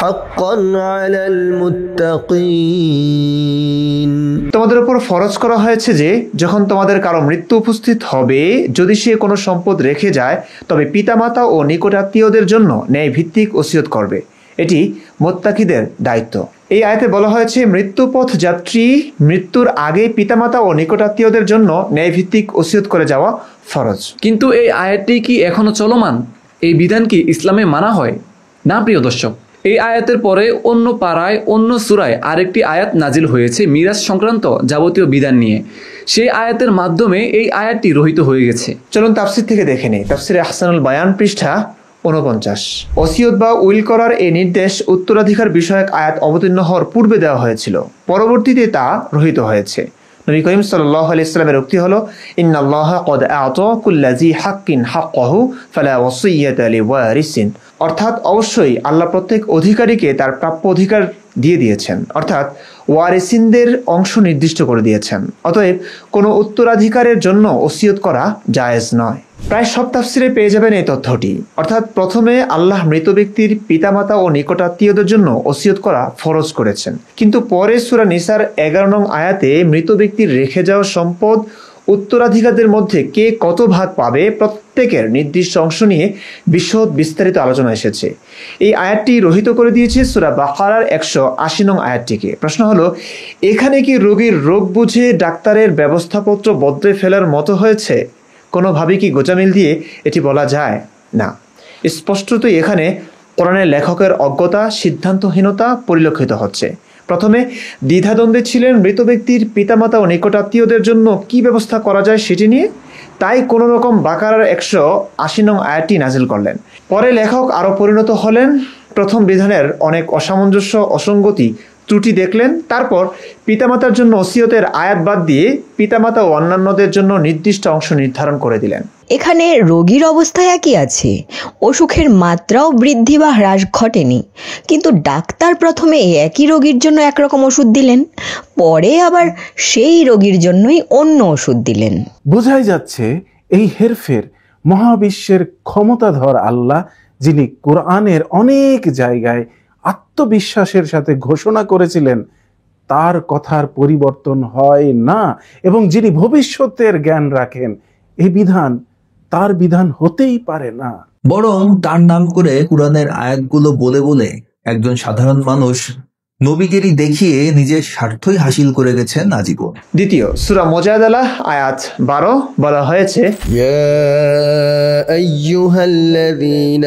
Speaker 6: حقا على المتقين।
Speaker 1: তোমাদের উপর ফরজ করা হয়েছে যে যখন তোমাদের কারো মৃত্যু উপস্থিত হবে, যদি সে কোনো সম্পদ রেখে যায়, তবে পিতামাতা ও নিকটাত্মীয়দের জন্য ন্যায় ভিত্তিক ওসিয়ত করবে, এটি মুত্তাকিদের দায়িত্ব। এই আয়াতে বলা হয়েছে মৃত্যুপথ যাত্রী মৃত্যুর আগে পিতামাতা ও নিকটাত্মীয়দের জন্য ন্যায় ভিত্তিক ওসিয়ত করে যাওয়া ফরজ।
Speaker 5: কিন্তু এই আয়াতটি কি এখনো চলমান? এই বিধান কি ইসলামে মানা হয়? না প্রিয় দর্শক, এই আয়াতের পরে অন্য পাড়ায় অন্য সূরায় আরেকটি আয়াত নাজিল হয়েছে মিরাজ সংক্রান্ত যাবতীয় বিধান নিয়ে। সেই আয়াতের মাধ্যমে এই আয়াতটি রহিত হয়ে গেছে।
Speaker 1: চলুন তাফসির থেকে দেখে নিই। তাফসিরে আহসানুল বায়ান পৃষ্ঠা 49। ওসিয়ত বা উইল করার এই নির্দেশ উত্তরাধিকার বিষয়ক আয়াত অবতীর্ণ হওয়ার পূর্বে দেওয়া হয়েছিল, পরবর্তীতে তা রহিত হয়েছে। নবী করিম সাল্লাল্লাহু আলাইহি ওয়াসাল্লামের উক্তি হলো, ইন্নাল্লাহা ক্বাদ আ'তা কুল্লা যী হাক্কিন হাক্কাহু ফালা ওয়াসিয়্যাতা লিওয়ারিসিন। অর্থাৎ অবশ্যই আল্লাহ প্রত্যেক অধিকারীকে তার প্রাপ্য অধিকার দিয়ে দিয়েছেন, অর্থাৎ ওয়ারিসিনদের অংশ নির্দিষ্ট করে দিয়েছেন। অতএব কোনো উত্তরাধিকারের জন্য ওসিয়ত করা জায়েজ নয়। প্রায় সব তাফসিরে পেয়ে যাবেন এই তথ্যটি। অর্থাৎ প্রথমে আল্লাহ মৃত ব্যক্তির পিতামাতা ও নিকটাত্মীয়দের জন্য ওসিয়ত করা ফরজ করেছেন, কিন্তু পরে সূরা নিসার 11 নং আয়াতে মৃত ব্যক্তির রেখে যাওয়া সম্পদ উত্তরাধিকারদের মধ্যে কে কত ভাগ পাবে প্রত্যেকের নির্দিষ্ট অংশ নিয়ে বিস্তারিত আলোচনা এসেছে। এই আয়াতটি রহিত করে দিয়েছে সূরা বাকারার 180 নং আয়াতটিকে। প্রশ্ন হলো, এখানে কি রোগীর রোগ বুঝে ডাক্তারের ব্যবস্থাপত্র বদলে ফেলার মতো হয়েছে? কোনোভাবে কি গোজামিল দিয়ে এটি বলা যায়? না, স্পষ্টতই এখানে কোরআনের লেখকের অজ্ঞতা, সিদ্ধান্তহীনতা পরিলক্ষিত হচ্ছে। প্রথমে দ্বিধাদ্বন্দ্বে ছিলেন মৃত ব্যক্তির পিতামাতা ও নিকটাত্মীয়দের জন্য কি ব্যবস্থা করা যায় সেটি নিয়ে। তাই কোনো রকম বাকারার 180 নং আয়াতটি নাজিল করলেন। পরে লেখক আরও পরিণত হলেন, প্রথম বিধানের অনেক অসামঞ্জস্য, অসঙ্গতি, ত্রুটি দেখলেন। তারপর পিতামাতার জন্য ওসিয়তের আয়াত বাদ দিয়ে পিতামাতা ও অন্যান্যদের জন্য নির্দিষ্ট অংশ নির্ধারণ করে দিলেন।
Speaker 2: এখানে রোগীর অবস্থা একই আছে, অসুখের মাত্রাও বৃদ্ধি বা হ্রাস ঘটেনি, কিন্তু ডাক্তার প্রথমে একই রোগীর জন্য একরকম ওষুধ দিলেন, পরে আবার সেই রোগীর জন্যই অন্য ওষুধ দিলেন।
Speaker 3: বোঝাই যাচ্ছে এই হেরফের মহাবিশ্বের ক্ষমতাধর আল্লাহ, যিনি কোরআনের অনেক জায়গায় আত্মবিশ্বাসের সাথে ঘোষণা করেছিলেন তার কথার পরিবর্তন হয় না, এবং যিনি ভবিষ্যতের জ্ঞান রাখেন, এই বিধান তার বিধান হতেই পারে না।
Speaker 4: বরং তার নাম করে কোরআনের আয়াতগুলো বলে বলে একজন সাধারণ মানুষ নবীগিরি দেখিয়ে নিজের স্বার্থই হাসিল করে গেছেন আজীবন।
Speaker 1: দ্বিতীয় সূরা মুজাদালা আয়াত 12 বলা হয়েছে,
Speaker 6: يا أيها الذين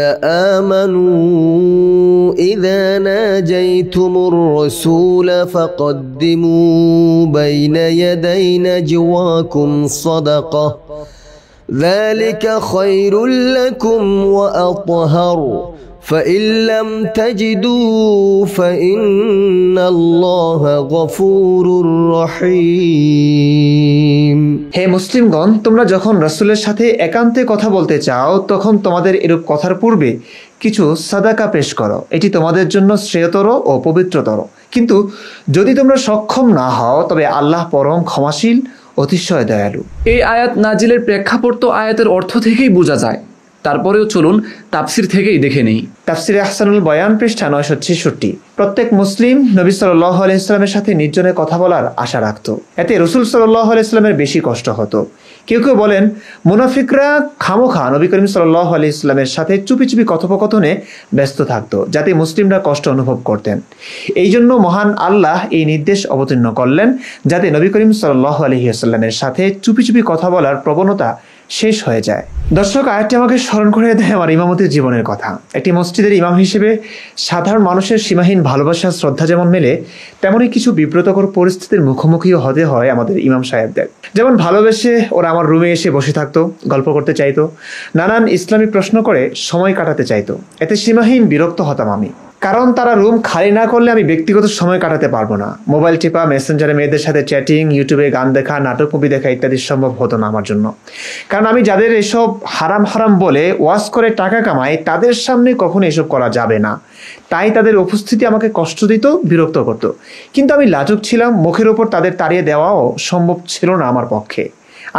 Speaker 6: آمنوا إذا ناجيتم الرسول فقدموا بين يدي نجواكم صدقة ذلك خير لكم وأطهر فإن لم تجدوا فإن الله غفور رحيم।
Speaker 1: হে মুসলিমগণ, তোমরা যখন রাসূলের সাথে একান্তে কথা বলতে চাও তখন তোমাদের এরূপ কথার পূর্বে কিছু সাদাকা পেশ করো, এটি তোমাদের জন্য শ্রেয়তর ও পবিত্রতর। কিন্তু যদি তোমরা সক্ষম না হও তবে আল্লাহ পরম ক্ষমাশীল, অতিশয় দয়ালু।
Speaker 5: এই আয়াত নাজিলের প্রেক্ষাপট তো আয়াতের অর্থ থেকেই বোঝা যায়, তারপরেও চলুন তাফসির থেকেই দেখে নেই।
Speaker 1: তাফসিরে আহসানুল বয়ান পৃষ্ঠা 966। প্রত্যেক মুসলিম নবী সাল্লাল্লাহু আলাইহি ওয়াসাল্লামের সাথে নির্জনে কথা বলার আশা রাখত, এতে রাসূল সাল্লাল্লাহু আলাইহি ওয়াসাল্লামের বেশি কষ্ট হতো। কেউ কেউ বলেন মুনাফিকরা খামোখা নবী করিম সাল্লাল্লাহু আলাইহি ওয়াসাল্লামের সাথে চুপি চুপি কথোপকথনে ব্যস্ত থাকতো, যাতে মুসলিমরা কষ্ট অনুভব করতেন। এই জন্য মহান আল্লাহ এই নির্দেশ অবতীর্ণ করলেন, যাতে নবী করিম সাল্লাল্লাহু আলাইহি ওয়াসাল্লামের সাথে চুপি চুপি কথা বলার প্রবণতা শেষ হয়ে যায়। দর্শক, আয়াতটি আমাকে স্মরণ করে দেয় আমার ইমামতির জীবনের কথা। একটি মসজিদের ইমাম হিসেবে সাধারণ মানুষের সীমাহীন ভালোবাসা, শ্রদ্ধা যেমন মেলে, তেমনই কিছু বিব্রতকর পরিস্থিতির মুখোমুখিও হতে হয় আমাদের ইমাম সাহেবদের। যেমন ভালোবেসে ওরা আমার রুমে এসে বসে থাকতো, গল্প করতে চাইতো, নানান ইসলামী প্রশ্ন করে সময় কাটাতে চাইতো। এতে সীমাহীন বিরক্ত হতাম আমি, কারণ তারা রুম খালি না করলে আমি ব্যক্তিগত সময় কাটাতে পারবো না। মোবাইল টিপা, মেসেঞ্জারে মেয়েদের সাথে চ্যাটিং, ইউটিউবে গান দেখা, নাটক মুভি দেখা ইত্যাদি সম্ভব হতো না আমার জন্য। কারণ আমি যাদের এসব হারাম হারাম বলে ওয়াজ করে টাকা কামাই, তাদের সামনে কখনো এসব করা যাবে না। তাই তাদের উপস্থিতি আমাকে কষ্ট দিত, বিরক্ত করত। কিন্তু আমি লাজুক ছিলাম, মুখের ওপর তাদের তাড়িয়ে দেওয়াও সম্ভব ছিল না আমার পক্ষে।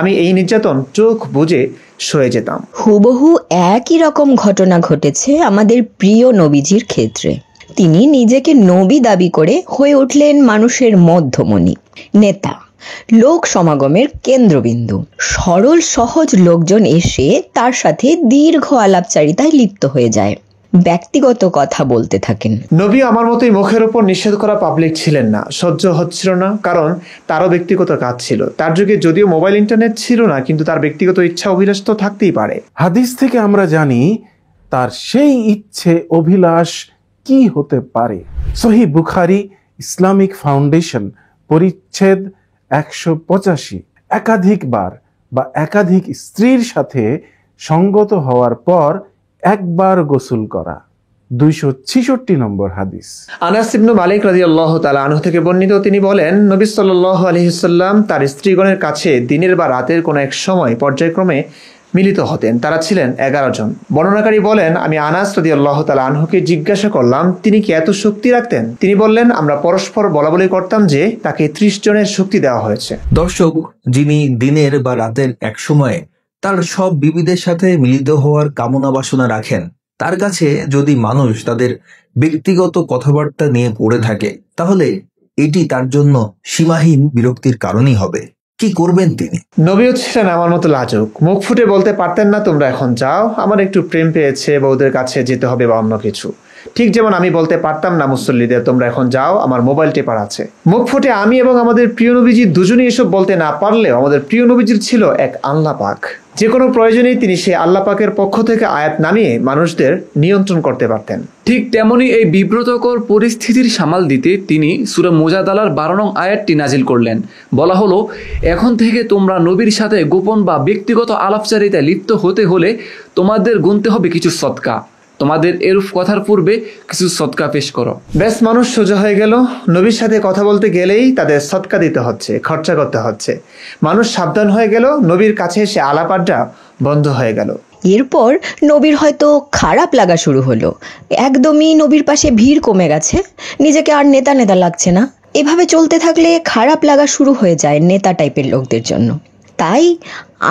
Speaker 1: আমি এই নির্যাতন চোখ বুজে সয়ে যেতাম।
Speaker 2: হুবহু একই রকম ঘটনা ঘটেছে আমাদের প্রিয় নবীজির ক্ষেত্রে। তিনি নিজেকে নবী দাবি করে হয়ে উঠলেন মানুষের মধ্যমণি, নেতা, লোক সমাগমের কেন্দ্রবিন্দু। সরল সহজ লোকজন এসে তার সাথে দীর্ঘ আলাপচারিতায় লিপ্ত হয়ে যায়, ব্যক্তিগত কথা বলতে থাকেন।
Speaker 1: নবী আমার মতোই মুখের উপর নিষেধ করা পাবলিক ছিলেন না, সহ্য হচ্ছিল না, কারণ তারও ব্যক্তিগত কাজ ছিল। তার যুগে যদিও মোবাইল ইন্টারনেট ছিল না, কিন্তু তার ব্যক্তিগত ইচ্ছা অভিলাষ তো থাকতেই পারে।
Speaker 3: হাদিস থেকে আমরা জানি তার সেই ইচ্ছে অভিলাষ কি হতে পারে। সহিহ বুখারী ইসলামিক ফাউন্ডেশন পরিচ্ছেদ 185। একাধিকবার বা একাধিক স্ত্রীর সাথে সঙ্গত হওয়ার পর একবার গোসল করা, 266 নম্বর হাদিস।
Speaker 1: আনাস ইবনে মালিক রাদিয়াল্লাহু তাআলা আনহু থেকে বর্ণিত, তিনি বলেন, নবী সাল্লাল্লাহু আলাইহি ওয়াসাল্লাম তার স্ত্রীগণের কাছে দিনের বা রাতের কোনো এক সময় পর্যায়ক্রমে মিলিত হতেন। তারা ছিলেন 11 জন। বর্ণনাকারী বলেন, আমি আনাস রাদিয়াল্লাহু তাআলা আনহুকে জিজ্ঞাসা করলাম তিনি কি এত শক্তি রাখতেন। তিনি বললেন, আমরা পরস্পর বলাবলি করতাম যে তাকে 30 জনের শক্তি দেওয়া হয়েছে।
Speaker 4: দর্শক, যিনি দিনের বা রাতের এক সময়ে তার সব বিবিদের সাথে মিলিত হওয়ার কামনা বাসনা রাখেন, তার কাছে যদি মানুষ তাদের ব্যক্তিগত কথাবার্তা নিয়ে পড়ে থাকে, তাহলে এটি তার জন্য সীমাহীন বিরক্তির কারণই হবে। কি করবেন তিনি?
Speaker 1: নবীও ছিলেন আমার মতো লাজুক, মুখ ফুটে বলতে পারতেন না তোমরা এখন যাও, আমার একটু প্রেম পেয়েছে, বউদের কাছে যেতে হবে বা অন্য কিছু। ঠিক যেমন আমি বলতে পারতাম না মুসল্লিদের তোমরা এখন যাও, আমার মোবাইল টেপার আছে। মুখ ফুটে আমি এবং আমাদের প্রিয় নবীজি দুজনেই এসব বলতে না পারলেও আমাদের প্রিয় নবীজির ছিল এক আল্লাহ পাক, যে কোনো প্রয়োজনেই তিনি সে আল্লাহ পাকের পক্ষ থেকে আয়াত নামিয়ে মানুষদের নিয়ন্ত্রণ করতে পারতেন।
Speaker 5: ঠিক তেমনি এই বিব্রতকর পরিস্থিতির সামাল দিতে তিনি সূরা মুজাদালার 12 নং আয়াতটি নাজিল করলেন। বলা হলো, এখন থেকে তোমরা নবীর সাথে গোপন বা ব্যক্তিগত আলাপচারিতায় লিপ্ত হতে হলে তোমাদের গুনতে হবে কিছু সদকা। তোমাদের এরূপ কথার পূর্বে কিছু সদকা পেশ করো।
Speaker 1: বেশ, মানুষ সোজা হয়ে গেল। নবীর সাথে কথা বলতে গেলেই তাদের সদকা দিতে হচ্ছে, খরচা করতে হচ্ছে। মানুষ সাবধান হয়ে গেল, নবীর কাছে এসে আলাপ আড্ডা বন্ধ হয়ে গেল।
Speaker 2: এরপর নবীর হয়তো খারাপ লাগা শুরু হলো, একদমই নবীর পাশে ভিড় কমে গেছে, নিজেকে আর নেতা নেতা লাগছে না। এভাবে চলতে থাকলে খারাপ লাগা শুরু হয়ে যায় নেতা টাইপের লোকদের জন্য। তাই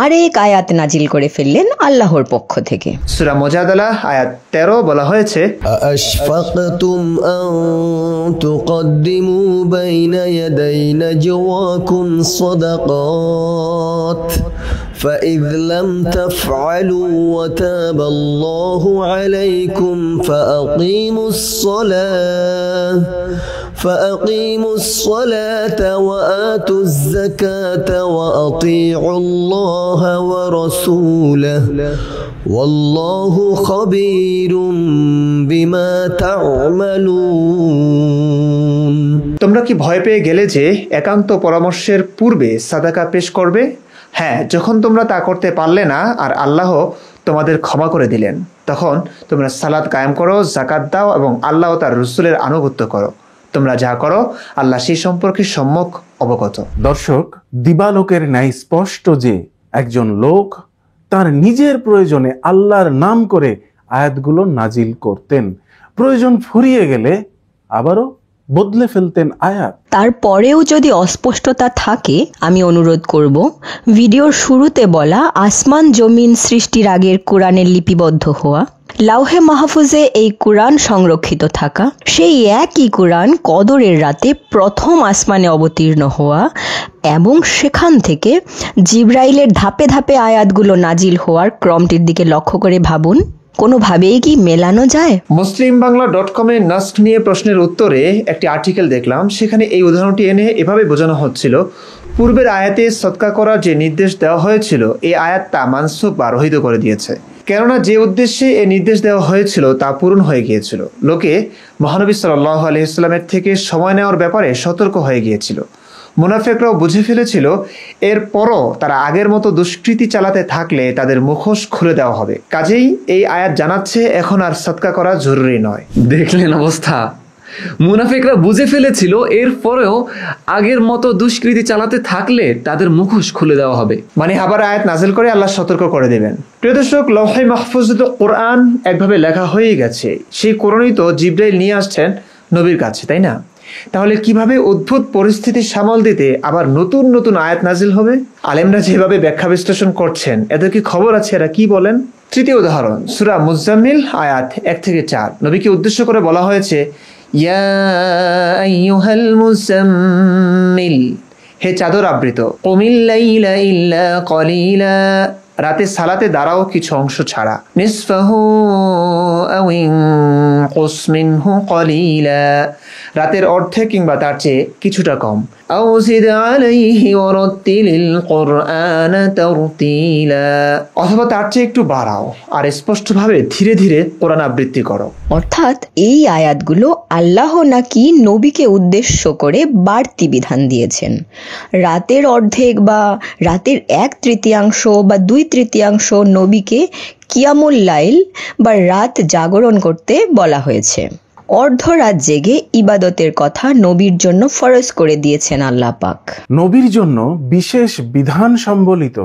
Speaker 2: আরেক আয়াত নাজিল করে ফেললেন আল্লাহর পক্ষ থেকে।
Speaker 1: সূরা মুজাদালা আয়াত 13 বলা হয়েছে,
Speaker 6: أأشفقتم أن تقدموا بين يدي نجواكم صدقات فإذ لم تفعلوا وتاب الله عليكم فأقيموا الصلاة وآتوا الزكاة وأطيعوا الله ورسوله والله خبير بما تعملون।
Speaker 1: তোমরা কি ভয় পেয়ে গেলে যে একান্ত পরামর্শের পূর্বে সাদাকা পেশ করবে? হ্যাঁ, যখন তোমরা তা করতে পারলে না আর আল্লাহ তোমাদের ক্ষমা করে দিলেন, তখন তোমরা সালাত কায়েম করো, যাকাত দাও এবং আল্লাহ ও তার রাসূলের আনুগত্য করো। তোমরা যা করো আল্লাহ সেই সম্পর্কে সম্যক অবগত।
Speaker 3: দর্শক, দিবালোকের ন্যায় স্পষ্ট যে একজন লোক তার নিজের প্রয়োজনে আল্লাহর নাম করে আয়াতগুলো নাজিল করতেন, প্রয়োজন ফুরিয়ে গেলে আবারও বদলে ফেলতেন আয়াত।
Speaker 2: তারপরেও যদি অস্পষ্টতা থাকে, আমি অনুরোধ করব ভিডিওর শুরুতে বলা আসমান জমিন সৃষ্টির আগের কোরআনের লিপিবদ্ধ হওয়া, লাউহে মাহফুজে এই কোরআন সংরক্ষিত থাকা, সেই একই কোরআন কদরের রাতে প্রথম আসমানে অবতীর্ণ হওয়া এবং সেখান থেকে জিবরাইলের ধাপে ধাপে আয়াতগুলো নাজিল হওয়ার ক্রমটির দিকে লক্ষ্য করে ভাবুন। কোনোভাবেই কি মেলানো যায়?
Speaker 1: muslimbangla.com-এ নাস্ক নিয়ে প্রশ্নের উত্তরে একটি আর্টিকেল দেখলাম। সেখানে এই উদাহরণটি এনে এভাবে বোঝানো হচ্ছিল, পূর্বের আয়াতে সদকা করার যে নির্দেশ দেওয়া হয়েছিল, এই আয়াত তা মানসুখ বা রহিত করে দিয়েছে। কেননা যে উদ্দেশ্যে এই নির্দেশ দেওয়া হয়েছিল তা পূরণ হয়ে গিয়েছিল। লোকে মহানবী সাল্লাল্লাহু আলাইহি ওয়াসাল্লামের থেকে সময় নেওয়ার ব্যাপারে সতর্ক হয়ে গিয়েছিল। মুনাফিকরাও বুঝে ফেলেছিল এরপরও তারা আগের মতো দুষ্কৃতি চালাতে থাকলে তাদের মুখোশ খুলে দেওয়া হবে। কাজেই এই আয়াত জানাচ্ছে এখন আর সদকা করা জরুরি নয়।
Speaker 5: দেখলেন অবস্থা, মুনাফিকরা বুঝে ফেলেছিল এরপরেও আগের মতো দুষ্কৃতি চালাতে থাকলে তাদের মুখোশ খুলে দেওয়া হবে,
Speaker 1: মানে আবার আয়াত নাজিল করে আল্লাহ সতর্ক করে দেবেন। প্রিয় দর্শক, লৌহে মাহফুজে তো কোরআন একভাবে লেখা হয়েই গেছে, সেই কোরআনই তো জিবরাইল নিয়ে আসছেন নবীর কাছে, তাই না? তাহলে কিভাবে অদ্ভুত পরিস্থিতি সামাল দিতে আবার নতুন নতুন আয়াত নাজিল হবে? আলেমরা যেভাবে ব্যাখ্যা বিশ্লেষণ করছেন, এদের কি খবর আছে এরা কি বলেন? তৃতীয় উদাহরণ, সূরা মুজাম্মিল আয়াত 1 থেকে 4। নবীকে উদ্দেশ্য করে বলা হয়েছে, ইয়া আইয়ুহাল মুজাম্মিল, হে চাদর আবৃত, কুমিল লাইলা ইল্লা কলিলা, রাতে সালাতে দাঁড়াও কিছু অংশ ছাড়া, নিসফাহু আও ইনকুস মিনহু কলিলা, রাতের অর্ধেক কিংবা তার চেয়ে কিছুটা কম, আও জিদ আলাইহি ওয়ারাত্তিলিল কুরআনা তারতিলা, অথবা তার চেয়ে একটু বাড়াও আর স্পষ্টভাবে ধীরে ধীরে কোরআন আবৃত্তি করো।
Speaker 2: অর্থাৎ এই আয়াতগুলো আল্লাহ নাকি নবীকে উদ্দেশ্য করে বাড়তি বিধান দিয়েছেন। রাতের অর্ধেক বা রাতের 1/3 বা 2/3 নবীকে কিয়ামুল লাইল বা রাত জাগরণ করতে বলা হয়েছে। অর্ধরাত জেগে ইবাদতের কথা নবীর জন্য ফরজ করে দিয়েছেন আল্লাহ পাক।
Speaker 3: নবীর জন্য বিশেষ বিধান সম্বলিত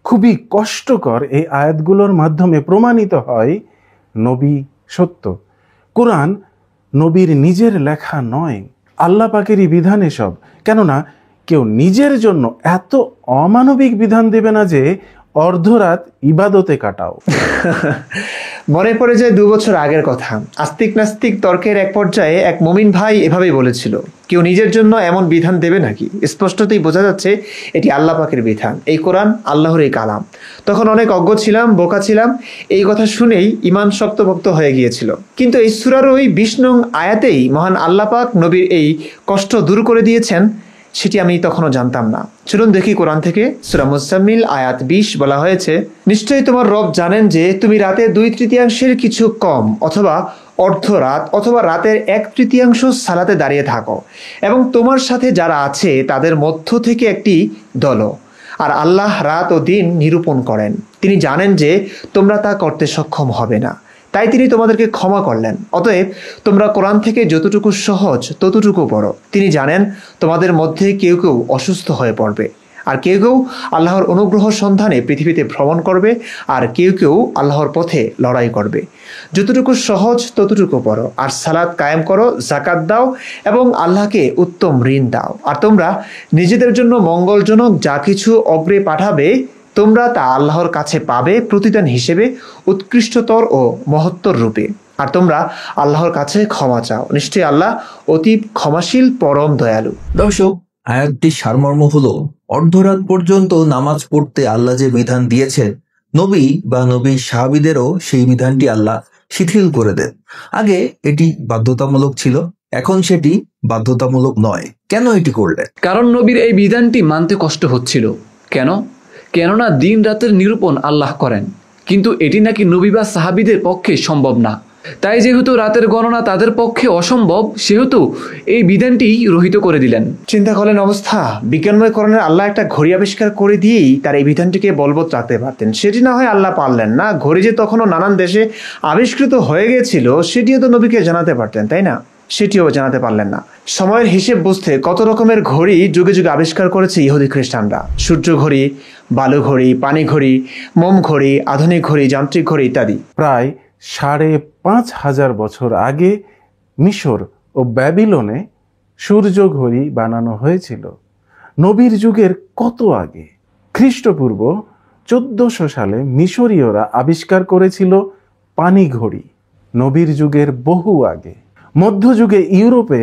Speaker 3: খুবই কষ্টকর এই আয়াতগুলোর মাধ্যমে প্রমাণিত হয় নবী সত্য। কোরআন নবীর নিজের লেখা নয়, আল্লাহ পাকেরই বিধান এসব। কেননা কেউ নিজের জন্য এত অমানবিক বিধান দেবে না যে অর্ধরাত ইবাদতে কাটাও।
Speaker 1: মনে পড়ে যায় 2 বছর আগের কথা। আস্তিক নাস্তিক তর্কের এক পর্যায়ে এক মুমিন ভাই এভাবেই বলেছিল, কেউ নিজের জন্য এমন বিধান দেবে নাকি? স্পষ্টতই বোঝা যাচ্ছে এটি আল্লাহ পাকের বিধান, এই কোরআন আল্লাহর এই কালাম। তখন অনেক অজ্ঞ ছিলাম, বোকা ছিলাম, এই কথা শুনেই ইমান শক্তভক্ত হয়ে গিয়েছিল। কিন্তু এই সূরার ওই 20 নং আয়াতেই মহান আল্লাহ পাক নবীর এই কষ্ট দূর করে দিয়েছেন। সেটি আমি তখনও জানতাম না। চলুন দেখি কোরআন থেকে সূরা মুজাম্মিল আয়াত 20 বলা হয়েছে, নিশ্চয়ই তোমার রব জানেন যে তুমি রাতে 2/3 কিছু কম অথবা অর্ধ রাত অথবা রাতের 1/3 সালাতে দাঁড়িয়ে থাকো এবং তোমার সাথে যারা আছে তাদের মধ্য থেকে একটি দলও। আর আল্লাহ রাত ও দিন নিরূপণ করেন, তিনি জানেন যে তোমরা তা করতে সক্ষম হবে না, তাই তিনি তোমাদেরকে ক্ষমা করলেন। অতএব তোমরা কোরআন থেকে যতটুকু সহজ ততটুকু পড়ো। তিনি জানেন তোমাদের মধ্যে কেউ কেউ অসুস্থ হয়ে পড়বে, আর কেউ কেউ আল্লাহর অনুগ্রহ সন্ধানে পৃথিবীতে ভ্রমণ করবে, আর কেউ কেউ আল্লাহর পথে লড়াই করবে। যতটুকু সহজ ততটুকু পড়ো, আর সালাত কায়েম করো, জাকাত দাও এবং আল্লাহকে উত্তম ঋণ দাও। আর তোমরা নিজেদের জন্য মঙ্গলজনক যা কিছু অগ্রে পাঠাবে তোমরা তা আল্লাহর কাছে পাবে প্রতিদান হিসেবে উৎকৃষ্টতর ও মহত্তর রূপে। আর তোমরা আল্লাহর কাছে ক্ষমা চাও, নিশ্চয়ই আল্লাহ অতি ক্ষমাশীল পরম দয়ালু।
Speaker 4: দর্শক, আয়াতটির সারমর্ম হলো অর্ধরাত পর্যন্ত নামাজ পড়তে আল্লাহ যে বিধান দিয়েছেন, নবী বা নবীর সাহাবীদেরও সেই বিধানটি আল্লাহ শিথিল করে দেন। আগে এটি বাধ্যতামূলক ছিল, এখন সেটি বাধ্যতামূলক নয়। কেন এটি করলেন?
Speaker 5: কারণ নবীর এই বিধানটি মানতে কষ্ট হচ্ছিল। কেননা দিন রাতের নিরূপণ আল্লাহ করেন, কিন্তু এটি নাকি নবী বা সাহাবীদের পক্ষে সম্ভব না। তাই যেহেতু রাতের গণনা তাদের পক্ষে অসম্ভব, সেহেতু এই বিধানটি রহিত করে দিলেন।
Speaker 1: চিন্তা করলেন অবস্থা, বিজ্ঞানময় করণের আল্লাহ একটা ঘড়ি আবিষ্কার করে দিয়েই তার এই বিধানটিকে বলবৎ রাখতে পারতেন। সেটি না হয় আল্লাহ পারলেন না, ঘড়ি যে তখনও নানান দেশে আবিষ্কৃত হয়ে গেছিল সেটিও তো নবীকে জানাতে পারতেন, তাই না? সেটিও জানাতে পারলেন না। সময়ের হিসেব বুঝতে কত রকমের ঘড়ি যুগে যুগে আবিষ্কার করেছে ইহুদি খ্রিস্টানরা। সূর্য ঘড়ি, বালু ঘড়ি, পানি ঘড়ি, মোম ঘড়ি, আধুনিক ঘড়ি, যান্ত্রিক ঘড়ি ইত্যাদি।
Speaker 3: প্রায় 5,500 বছর আগে মিশর ও ব্যাবিলনে সূর্য ঘড়ি বানানো হয়েছিল। নবীর যুগের কত আগে, খ্রিস্টপূর্ব 1400 সালে মিশরীয়রা আবিষ্কার করেছিল পানি ঘড়ি। নবীর যুগের বহু আগে মধ্যযুগে ইউরোপে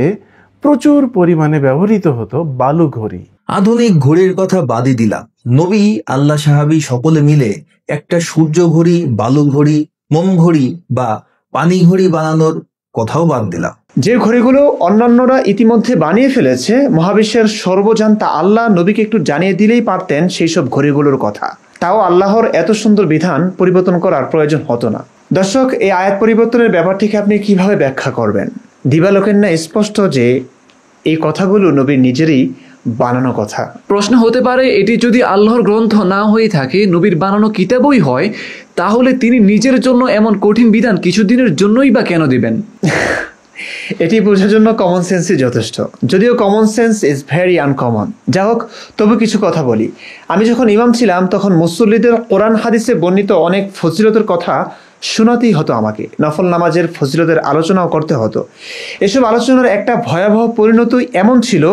Speaker 3: প্রচুর পরিমাণে ব্যবহৃত হতো বালু ঘড়ি।
Speaker 4: আধুনিক ঘড়ির কথা বাদই দিলাম, নবী, আল্লাহ, সাহাবী সকলে মিলে একটা সূর্য ঘড়ি, বালু ঘড়ি, মোম ঘড়ি বা পানি ঘড়ি বানানোর কথাও বাদ দিলাম।
Speaker 1: যে ঘড়িগুলো অন্যান্যরা ইতিমধ্যে বানিয়ে ফেলেছে, মহাবিশ্বের সর্বজান্তা আল্লাহ নবীকে একটু জানিয়ে দিলেই পারতেন সেই সব ঘড়িগুলোর কথা। তাও আল্লাহর এত সুন্দর বিধান পরিবর্তন করার প্রয়োজন হতো না। দর্শক, এই আয়াত পরিবর্তনের ব্যাপারটিকে আপনি কিভাবে ব্যাখ্যা করবেন? দিবালোকের না স্পষ্ট যে এই কথাগুলো নবীর নিজেরই বানানো কথা।
Speaker 5: প্রশ্ন হতে পারে, এটি যদি আল্লাহর গ্রন্থ না হয়ে থাকে, নবীর বানানো কিতাবই হয়, তাহলে তিনি নিজের জন্য এমন কঠিন বিধান কিছুদিনের জন্যই বা কেন দিবেন?
Speaker 1: এটি বোঝার জন্য কমন সেন্সই যথেষ্ট, যদিও common sense is very uncommon. যা হোক, তবু কিছু কথা বলি। আমি যখন ইমাম ছিলাম তখন মুসল্লিদের কোরআন হাদিসে বর্ণিত অনেক ফজিলতের কথা শোনাতেই হতো আমাকে। নফল নামাজের ফজিলতের আলোচনাও করতে হতো। এসব আলোচনার একটা ভয়াবহ পরিণতি এমন ছিল,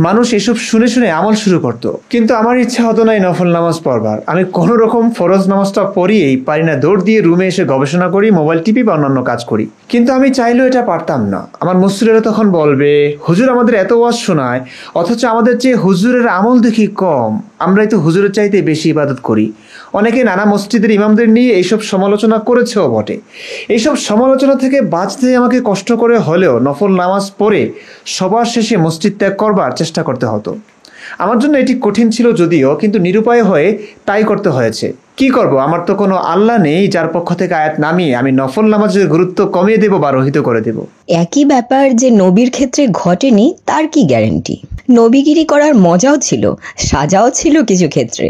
Speaker 1: মানুষ এসব শুনে শুনে আমল শুরু করত, কিন্তু আমার ইচ্ছা হতো না এই নফল নামাজ পড়বার। আমি কোনো রকম ফরজ নামাজটা পড়িয়েই পারি না দৌড় দিয়ে রুমে এসে গবেষণা করি, মোবাইল টিপি বা অন্যান্য কাজ করি। কিন্তু আমি চাইলেও এটা পারতাম না। আমার মুসল্লিরা তখন বলবে, হুজুর আমাদের এত ওয়াজ শোনায়, অথচ আমাদের চেয়ে হুজুরের আমল দেখি কম, আমরাই তো হুজুরের চাইতে বেশি ইবাদত করি। অনেকে নানা মসজিদের ইমামদের নিয়ে এইসব সমালোচনা করেছেও বটে। এইসব সমালোচনা থেকে বাঁচতে আমাকে কষ্ট করে হলেও নফল নামাজ পড়ে সবার শেষে মসজিদ ত্যাগ করবার চেষ্টা করতে হতো। আমার জন্য এটি কঠিন ছিল যদিও, কিন্তু নিরুপায় হয়ে তাই করতে হয়েছে। কি করব, আমার তো কোনো আল্লাহ নেই যার পক্ষ থেকে আয়াত নামিয়ে আমি নফল নামাজের গুরুত্ব কমিয়ে দেব বা রহিত করে দেব।
Speaker 2: একই ব্যাপার যে নবীর ক্ষেত্রে ঘটেনি তার কি গ্যারান্টি? নবীগিরি করার মজাও ছিল, সাজাও ছিল কিছু ক্ষেত্রে।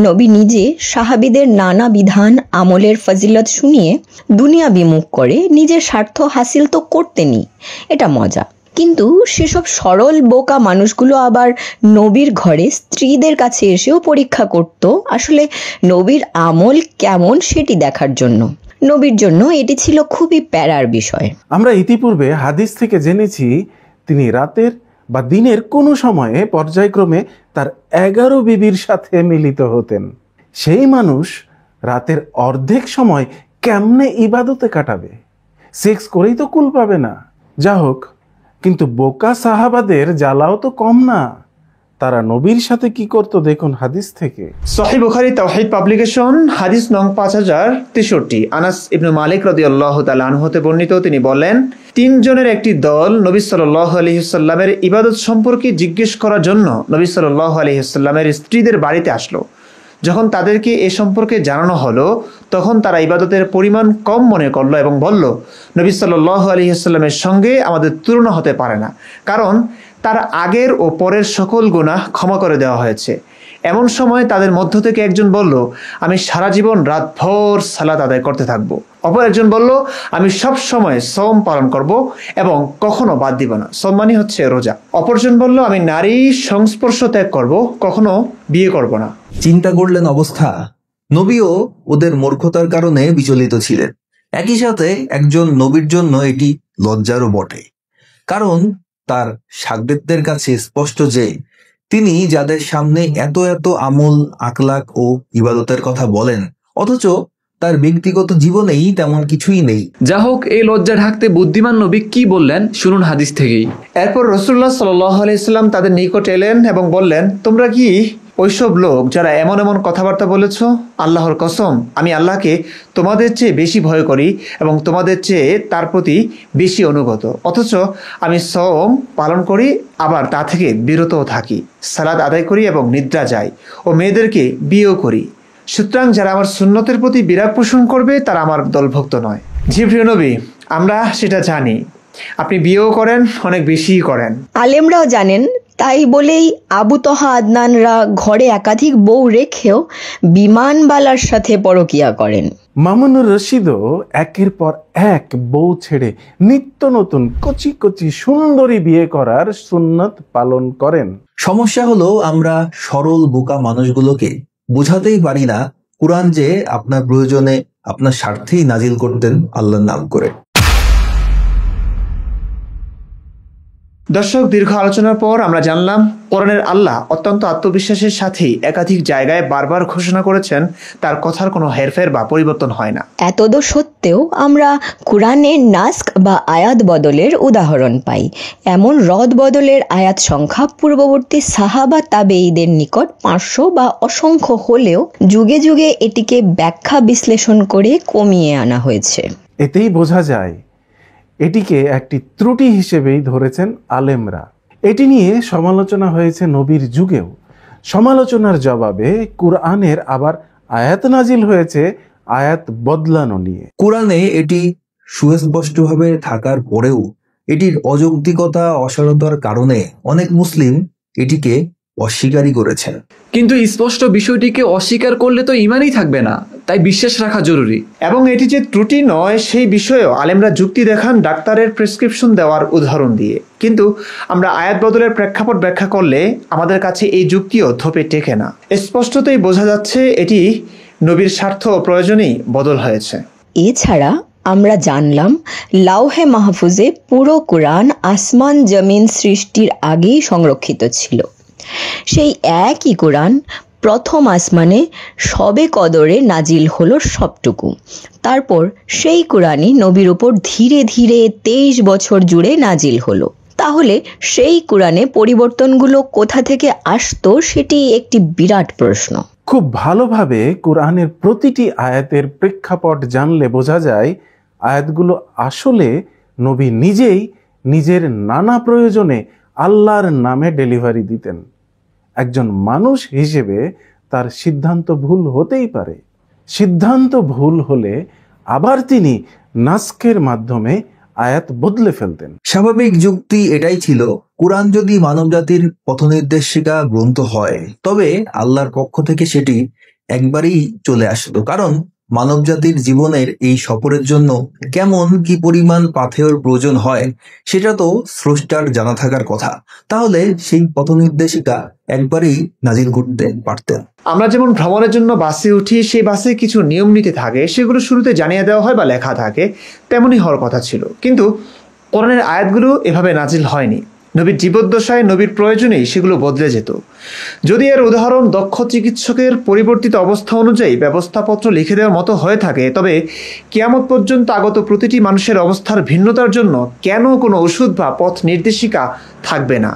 Speaker 2: নবী নিজে সাহাবীদের নানা বিধান আমলের ফজিলত শুনিয়ে দুনিয়া বিমুখ করে নিজের স্বার্থ হাসিল তো করতেনই, এটা মজা। কিন্তু সেসব সরল বোকা মানুষগুলো আবার নবীর ঘরে স্ত্রীদের কাছে এসেও পরীক্ষা করত আসলে নবীর আমল কেমন সেটি দেখার জন্য। নবীর জন্য এটি ছিল খুবই প্যারার বিষয়।
Speaker 3: আমরা ইতিপূর্বে হাদিস থেকে জেনেছি তিনি রাতের বা দিনের কোনো সময়ে পর্যায়ক্রমে তার 11 বিবির সাথে মিলিত হতেন। সেই মানুষ রাতের অর্ধেক সময় কেমনে ইবাদতে কাটাবে? সেক্স করেই তো কুল পাবে না। যা হোক, কিন্তু বোকা সাহাবাদের জ্বালাও তো কম না। তারা নবীর সাথে কি করত দেখুন হাদিস থেকে।
Speaker 1: সহিহ বুখারী তাওহীদ পাবলিকেশন হাদিস নং 5063, আনাস ইবনে মালিক রাদিয়াল্লাহু তাআলা আনহু হতে বর্ণিত, তিনি বলেন, 3 জনের একটি দল নবী সাল্লাল্লাহু আলাইহি ওয়াসাল্লামের ইবাদত সম্পর্কে জিজ্ঞেস করার জন্য নবী সাল্লাল্লাহু আলাইহি ওয়াসাল্লামের স্ত্রীদের বাড়িতে আসলো। যখন তাদেরকে এ সম্পর্কে জানানো হলো তখন তারা ইবাদতের পরিমাণ কম মনে করলো এবং বলল, নবী সাল্লাল্লাহু আলাইহি ওয়াসাল্লামের সঙ্গে আমাদের তুলনা হতে পারে না, কারণ তার আগের ও পরের সকল গুনাহ ক্ষমা করে দেওয়া হয়েছে। এমন সময় তাদের মধ্য থেকে একজন বলল, আমি সারা জীবন রাতভর সালাত আদায় করতে থাকব। অপর একজন বলল, আমি সব সময় সওম পালন করব এবং কখনো বাদ দিব না। সওম মানে হচ্ছে রোজা। অপরজন বলল, আমি নারী সংস্পর্শ ত্যাগ করব, কখনো বিয়ে করব না।
Speaker 4: চিন্তা করলেন অবস্থা। নবীও ওদের মূর্খতার কারণে বিচলিত ছিলেন। একই সাথে একজন নবীর জন্য এটি লজ্জারও বটে, কারণ তার শাগরেদদের কাছে স্পষ্ট যে তিনি যাদের সামনে এত এত আমল, আখলাক ও ইবাদতের কথা বলেন, অথচ তার ব্যক্তিগত জীবনেই তেমন কিছুই নেই।
Speaker 5: যা হোক, এই লজ্জা ঢাকতে বুদ্ধিমান নবী কি বললেন শুনুন হাদিস থেকেই।
Speaker 1: এরপর রাসূলুল্লাহ সাল্লাল্লাহু আলাইহি ওয়াসাল্লাম তাদের নিকট এলেন এবং বললেন, তোমরা কি ওইসব লোক যারা এমন এমন কথাবার্তা বলেছ? আল্লাহর কসম, আমি আল্লাহকে তোমাদের চেয়ে বেশি ভয় করি এবং তোমাদের চেয়ে তার প্রতি বেশি অনুগত, অথচ আমি সওম পালন করি, আবার তা থেকে বিরতও থাকি, সালাত আদায় করি এবং নিদ্রা যাই ও মেয়েদেরকে বিয়েও করি। সুতরাং যারা আমার সুন্নতের প্রতি বিরাগ পোষণ করবে তারা আমার দলভুক্ত নয়। জি প্রিয় নবী, আমরা সেটা জানি, আপনি বিয়েও করেন, অনেক বেশিই করেন।
Speaker 2: আলেমরাও জানেন, তাই বলেই আবু তহা আদনানরা ঘরে একাধিক বউ রেখেও বিমানবালার সাথে পরকিয়া করেন।
Speaker 3: মামুনুর রশিদও একের পর এক বউ ছেড়ে নিত্য নতুন কচি কচি সুন্দরী বিয়ে করার সুন্নত পালন করেন।
Speaker 4: সমস্যা হলো আমরা সরল বোকা মানুষগুলোকে বোঝাতেই পারি না কুরআন যে আপনার প্রয়োজনে, আপনার স্বার্থেই নাজিল করতেন আল্লাহর নাম করে।
Speaker 1: দর্শক, দীর্ঘ আলোচনার পর আমরা জানলাম কোরআনের আল্লাহ অত্যন্ত আত্মবিশ্বাসের সাথেই একাধিক জায়গায় বারবার ঘোষণা করেছেন তার কথার কোনো হেরফের বা পরিবর্তন হয় না।
Speaker 2: এতদ সত্ত্বেও আমরা কোরআনের নাস্ক বা আয়াত বদলের উদাহরণ পাই। এমন রদ বদলের আয়াত সংখ্যা পূর্ববর্তী সাহাবা তাবেঈদের নিকট 500 বা অসংখ্য হলেও যুগে যুগে এটিকে ব্যাখ্যা বিশ্লেষণ করে কমিয়ে আনা হয়েছে।
Speaker 3: এতেই বোঝা যায় এটিকে একটি ত্রুটি হিসেবেই ধরেছেন আলেমরা। এটি নিয়ে সমালোচনা হয়েছে নবীর যুগেও। সমালোচনার জবাবে কুরআনের আবার আয়াত নাজিল হয়েছে আয়াত বদলানো নিয়ে।
Speaker 4: কুরআনে এটি সুস্পষ্টভাবে থাকার পরেও এটির অযৌক্তিকতা, অসারতার কারণে অনেক মুসলিম এটিকে অস্বীকারই করেছেন।
Speaker 5: কিন্তু স্পষ্ট বিষয়টিকে অস্বীকার করলে তো ঈমানই থাকবে না, তাই বিশ্বাস রাখা জরুরি।
Speaker 1: এবং এটি যে ত্রুটি নয় সেই বিষয়েও আলেমরা যুক্তি দেখান ডাক্তারের প্রেসক্রিপশন দেওয়ার উদাহরণ দিয়ে। কিন্তু আমরা আয়াত বদলের প্রেক্ষাপট ব্যাখ্যা করলে আমাদের কাছে এই যুক্তিও ধোপে টেকে না। স্পষ্টতই বোঝা যাচ্ছে এটি নবীর স্বার্থ ও প্রয়োজনেই বদল হয়েছে।
Speaker 2: এছাড়া আমরা জানলাম লাউহে মাহফুজে পুরো কোরআন আসমান জমিন সৃষ্টির আগেই সংরক্ষিত ছিল। সেই একই কোরআন প্রথম আসমানে শবে কদরে নাজিল হলো সবটুকু। তারপর সেই কোরআনই নবীর উপর ধীরে ধীরে 23 বছর জুড়ে নাজিল হলো। তাহলে সেই কোরআনে পরিবর্তনগুলো কোথা থেকে আসতো সেটি একটি বিরাট প্রশ্ন।
Speaker 3: খুব ভালোভাবে কোরআনের প্রতিটি আয়াতের প্রেক্ষাপট জানলে বোঝা যায় আয়াতগুলো আসলে নবী নিজেই নিজের নানা প্রয়োজনে আল্লাহর নামে ডেলিভারি দিতেন। একজন মানুষ হিসেবে তার সিদ্ধান্ত ভুল হতেই পারে। সিদ্ধান্ত ভুল হলে আবার তিনি নাস্কের মাধ্যমে আয়াত বদলে ফেলতেন।
Speaker 4: স্বাভাবিক যুক্তি এটাই ছিল, কুরআন যদি মানবজাতির পথনির্দেশিকা গ্রন্থ হয় তবে আল্লাহর পক্ষ থেকে সেটি একবারই চলে আসতো, কারণ মানবজাতির জীবনের এই সফরের জন্য কেমন কি পরিমাণ পাথেয়র প্রয়োজন হয় সেটা তো স্রষ্টার জানা থাকার কথা। তাহলে সেই পথনির্দেশিকা একবারই নাজিল করতে পারতেন।
Speaker 1: আমরা যেমন ভ্রমণের জন্য বাসে উঠি, সেই বাসে কিছু নিয়ম নীতি থাকে, সেগুলো শুরুতে জানিয়ে দেওয়া হয় বা লেখা থাকে, তেমনই হওয়ার কথা ছিল। কিন্তু কোরআনের আয়াতগুলো এভাবে নাজিল হয়নি। নবীর জীবদ্দশায় নবীর প্রয়োজনেই সেগুলো বদলে যেত। যদি এর উদাহরণ দক্ষ চিকিৎসকের পরিবর্তিত অবস্থা অনুযায়ী ব্যবস্থাপত্র লিখে দেওয়ার মতো হয়ে থাকে, তবে কিয়ামত পর্যন্ত আগত প্রতিটি মানুষের অবস্থার ভিন্নতার জন্য কেন কোনো ওষুধ বা পথ নির্দেশিকা থাকবে না?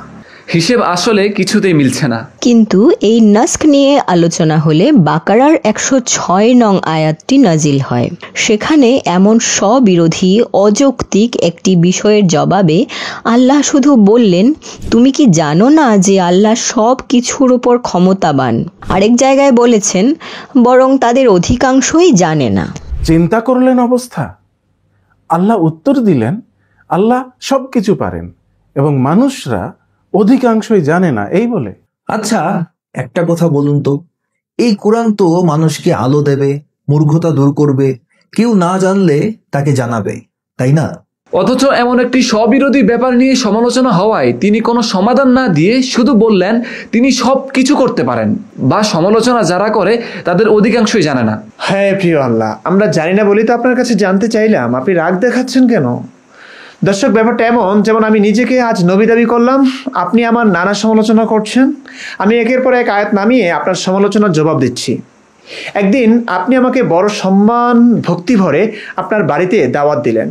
Speaker 5: হিসেব আসলে কিছুতেই মিলছে না।
Speaker 2: কিন্তু এই নাস্ক নিয়ে আলোচনা হলে বাকারার 106 নং আয়াতটি নাজিল হয়। সেখানে এমন স্ববিরোধী অযৌক্তিক একটি বিষয়ের জবাবে আল্লাহ শুধু বললেন, তুমি কি জানো না যে আল্লাহ সব কিছুর উপর ক্ষমতাবান। আরেক জায়গায় বলেছেন, বরং তাদের অধিকাংশই জানে না।
Speaker 3: চিন্তা করলেন অবস্থা। আল্লাহ উত্তর দিলেন, আল্লাহ সবকিছু পারেন এবং মানুষরা অধিকাংশই জানে না, এই বলে।
Speaker 4: আচ্ছা, একটা কথা বলুন তো, এই কোরআন তো মানুষকে আলো দেবে, মূর্খতা দূর করবে, কেউ না জানলে তাকে জানাবে, তাই না?
Speaker 5: অথচ এমন একটি স্ববিরোধী ব্যাপার নিয়ে সমালোচনা হওয়ায় তিনি কোনো সমাধান না দিয়ে শুধু বললেন তিনি সব কিছু করতে পারেন, বা সমালোচনা যারা করে তাদের অধিকাংশই জানে না।
Speaker 1: হ্যাঁ প্রিয় আল্লাহ, আমরা জানি না বলি তো আপনার কাছে জানতে চাইলাম, আপনি রাগ দেখাচ্ছেন কেন? দর্শক, ব্যাপারটা এমন যেমন আমি নিজেকে আজ নবী দাবি করলাম, আপনি আমার নানা সমালোচনা করছেন, আমি একের পর এক আয়াত নামিয়ে আপনার সমালোচনার জবাব দিচ্ছি। একদিন আপনি আমাকে বড় সম্মান ভক্তি ভরে আপনার বাড়িতে দাওয়াত দিলেন।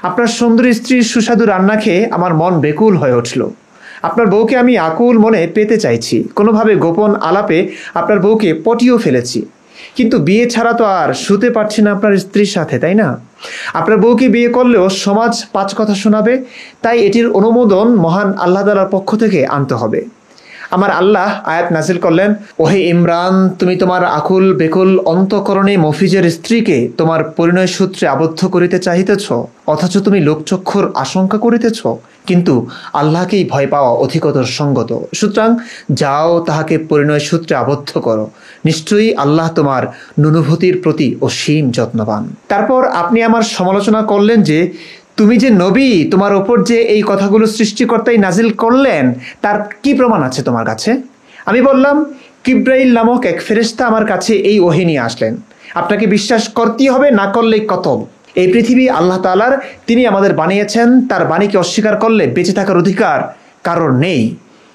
Speaker 1: আপনার সুন্দরী স্ত্রীর সুস্বাদু রান্না খেয়ে আমার মন বেকুল হয়ে উঠল। আপনার বউকে আমি আকুল মনে পেতে চাইছি। কোনোভাবে গোপন আলাপে আপনার বউকে পটিয়েও ফেলেছি, কিন্তু বিয়ে ছাড়া তো আর শুতে পারছি না আপনার স্ত্রীর সাথে, তাই না? আপনার বউকে বিয়ে করলেও সমাজ 5 কথা শোনাবে, তাই এটির অনুমোদন মহান আল্লাহ তাআলার পক্ষ থেকে আনতে হবে। আমার আল্লাহ আয়াত নাজিল করলেন, ওহে ইমরান, তুমি তোমার আকুল বেকুল অন্তঃকরণে মফিজের স্ত্রীকে তোমার পরিণয় সূত্রে আবদ্ধ করিতে চাহিতেছ, অথচ তুমি লোকচক্ষুর আশঙ্কা করিতেছ, কিন্তু আল্লাহকেই ভয় পাওয়া অধিকতর সঙ্গত। সুতরাং যাও, তাহাকে পরিণয় সূত্রে আবদ্ধ করো, নিশ্চয়ই আল্লাহ তোমার নুনুভূতির প্রতি অসীম যত্নবান। তারপর আপনি আমার সমালোচনা করলেন যে তুমি যে নবী, তোমার ওপর যে এই কথাগুলো সৃষ্টিকর্তাই নাজিল করলেন, তার কি প্রমাণ আছে তোমার কাছে? আমি বললাম, কিব্রাইল নামক এক ফেরেশতা আমার কাছে এই ওহী নিয়ে আসলেন। আপনাকে বিশ্বাস করতেই হবে, না করলেই কতল। এই পৃথিবী আল্লাহ তাআলার, তিনি আমাদের বানিয়েছেন, তার বাণীকে অস্বীকার করলে বেঁচে থাকার অধিকার কারোর নেই।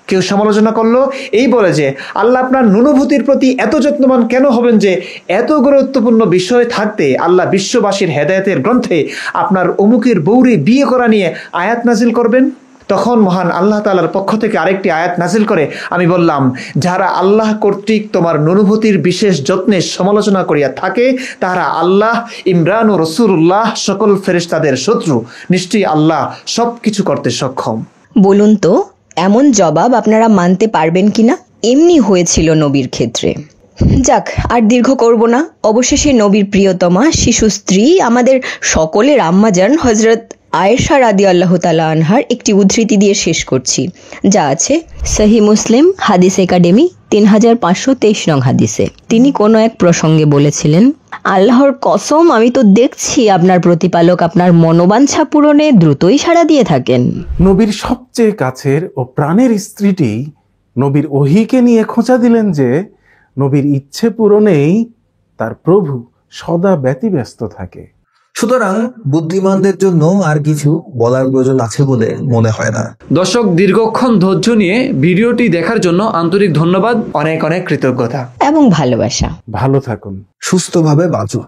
Speaker 1: কেউ সমালোচনা করলো এই বলে যে আল্লাহ আপনার নুনুভূতির প্রতি এত যত্নবান কেন হবেন যে এত গুরুত্বপূর্ণ বিষয় থাকতে আল্লাহ বিশ্ববাসীর হেদায়েতের গ্রন্থে আপনার অমুকের বউরে বিয়ে করা নিয়ে আয়াত নাজিল করবেন। তখন মহান আল্লাহ তাআলার পক্ষ থেকে আরেকটি আয়াত নাজিল করে আমি বললাম, যারা আল্লাহ কর্তৃক তোমার নুনুভূতির বিশেষ যত্নে সমালোচনা করিয়া থাকে তারা আল্লাহ, ইমরান ও রাসূলুল্লাহ সকল ফেরেশতাদের শত্রু। নিশ্চয়ই আল্লাহ সব কিছু করতে সক্ষম।
Speaker 2: বলুন তো, এমন জবাব আপনারা মানতে পারবেন কিনা? এমনি হয়েছিল নবীর ক্ষেত্রে। যাক, আর দীর্ঘ করব না। অবশেষে নবীর প্রিয়তমা শিশু স্ত্রী, আমাদের সকলের আম্মাজান হযরত আয়েশা রাদিয়াল্লাহু তাআলা আনহার একটি উদ্ধৃতি দিয়ে শেষ করছি, যা আছে সহিহ মুসলিম হাদিস একাডেমি 3523 নং হাদিসে। তিনি কোনো এক প্রসঙ্গে বলেছিলেন, আল্লাহর কসম, আমি তো দেখছি আপনার প্রতিপালক আপনার মনোবাঞ্ছা পূরণে দ্রুতই সাড়া দিয়ে থাকেন।
Speaker 3: নবীর সবচেয়ে কাছের ও প্রাণের স্ত্রীটি নবীর ওহীকে নিয়ে খোঁচা দিলেন যে নবীর ইচ্ছে পূরণেই তার প্রভু সদা ব্যতিব্যস্ত থাকে।
Speaker 4: সুতরাং বুদ্ধিমানদের জন্য আর কিছু বলার প্রয়োজন আছে বলে মনে হয় না।
Speaker 5: দর্শক, দীর্ঘক্ষণ ধৈর্য নিয়ে ভিডিওটি দেখার জন্য আন্তরিক ধন্যবাদ,
Speaker 1: অনেক অনেক কৃতজ্ঞতা
Speaker 2: এবং ভালোবাসা।
Speaker 3: ভালো থাকুন,
Speaker 4: সুস্থভাবে বাঁচুন।